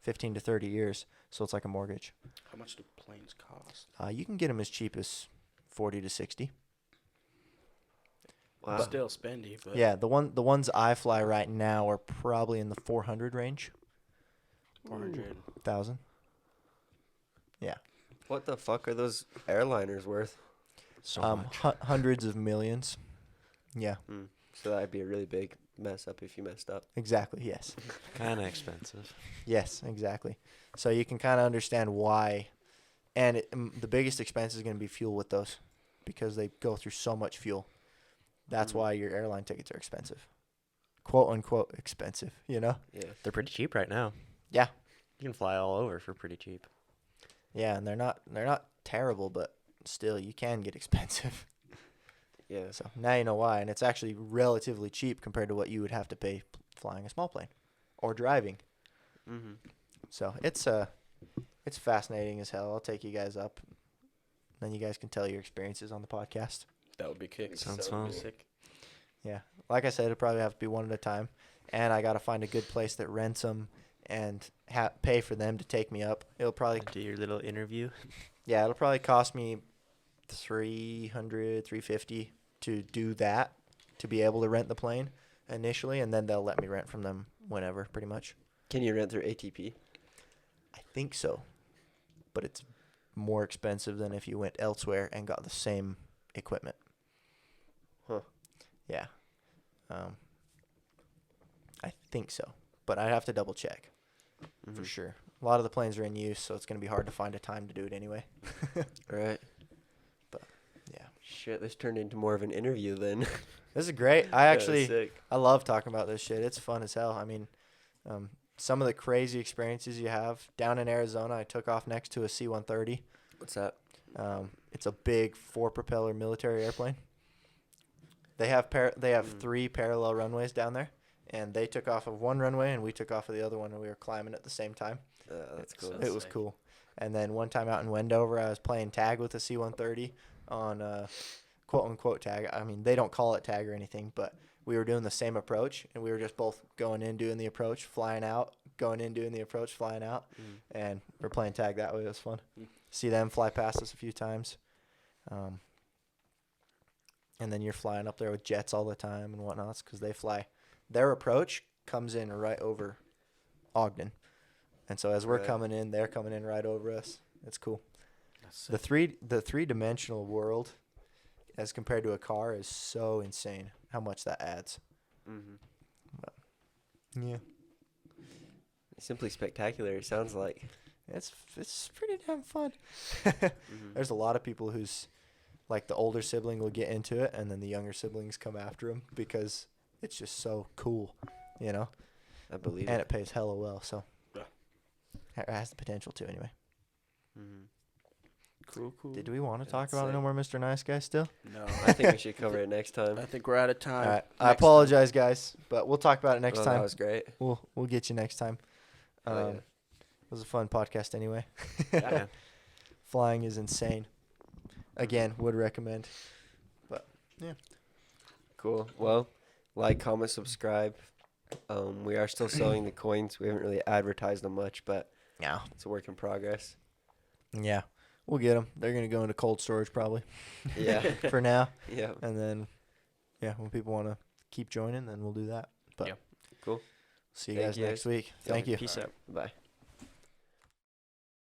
15 to 30 years. So it's like a mortgage. How much do planes cost? You can get them as cheap as 40 to 60. Wow. Still spendy, but Yeah, the ones I fly right now are probably in the 400 range. 400,000. Yeah. What the fuck are those airliners worth? So much. Hundreds of millions. Yeah, So that'd be a really big mess up if you messed up. exactly. Yes. Kind of expensive. Yes, exactly. So you can kind of understand why. And the biggest expense is going to be fuel with those because they go through so much fuel. That's why your airline tickets are expensive. Quote unquote expensive, you know? Yeah. They're pretty cheap right now. Yeah. You can fly all over for pretty cheap. Yeah, and they're not terrible, but still you can get expensive. Yeah. So now you know why, and it's actually relatively cheap compared to what you would have to pay flying a small plane or driving. Mm-hmm. So it's fascinating as hell. I'll take you guys up. Then you guys can tell your experiences on the podcast. That would be kick. Sounds That would be fun. sick. Yeah. Like I said, it'll probably have to be one at a time. And I got to find a good place that rents them and pay for them to take me up. It'll probably, Do your little interview. yeah, it'll probably cost me $350 to do that, to be able to rent the plane initially. And then they'll let me rent from them whenever, pretty much. Can you rent through ATP? I think so. But it's more expensive than if you went elsewhere and got the same equipment. Huh. Yeah. I think so. But I'd have to double check for sure. A lot of the planes are in use, so it's going to be hard to find a time to do it anyway. Right. But, yeah. Shit, this turned into more of an interview then. This is great. I Yeah, actually, sick. I love talking about this shit. It's fun as hell. I mean, some of the crazy experiences you have. Down in Arizona, I took off next to a C-130. What's that? It's a big 4-propeller military airplane. They have three parallel runways down there, and they took off of one runway, and we took off of the other one, and we were climbing at the same time. That's cool. It was cool. And then one time out in Wendover, I was playing tag with a C-130 on quote-unquote tag. I mean, they don't call it tag or anything, but we were doing the same approach, and we were just both going in, doing the approach, flying out, going in, doing the approach, flying out, and we're playing tag that way. It was fun. See them fly past us a few times. And then you're flying up there with jets all the time and whatnots because they fly. Their approach comes in right over Ogden. And so as we're Right. coming in, they're coming in right over us. It's cool. That's The three-dimensional world as compared to a car is so insane how much that adds. Mm-hmm. Yeah. Simply spectacular, it sounds like. It's pretty damn fun. Mm-hmm. There's a lot of people who's like the older sibling will get into it and then the younger siblings come after them because it's just so cool, you know? I believe And it. it pays hella well, so Yeah. it has the potential to anyway. Mm-hmm. cool. Did we want to talk That's about sick. No More Mr. Nice Guy still? No. I think we should cover it next time. I think we're out of time. All right. I Next apologize, guys, but we'll talk about it next Well, time. That was great. We'll get you next time. Hell yeah. It was a fun podcast anyway. Yeah. Flying is insane. Again, would recommend. But yeah. Cool. Well, like, comment, subscribe. We are still selling the coins. We haven't really advertised them much, but Yeah. it's a work in progress. Yeah. We'll get them. They're going to go into cold storage probably Yeah. for now. Yeah. And then, yeah, when people want to keep joining, then we'll do that. But Yeah. Cool. see you Thank guys you next guys. week. Yeah, Thank you. Peace out. Bye.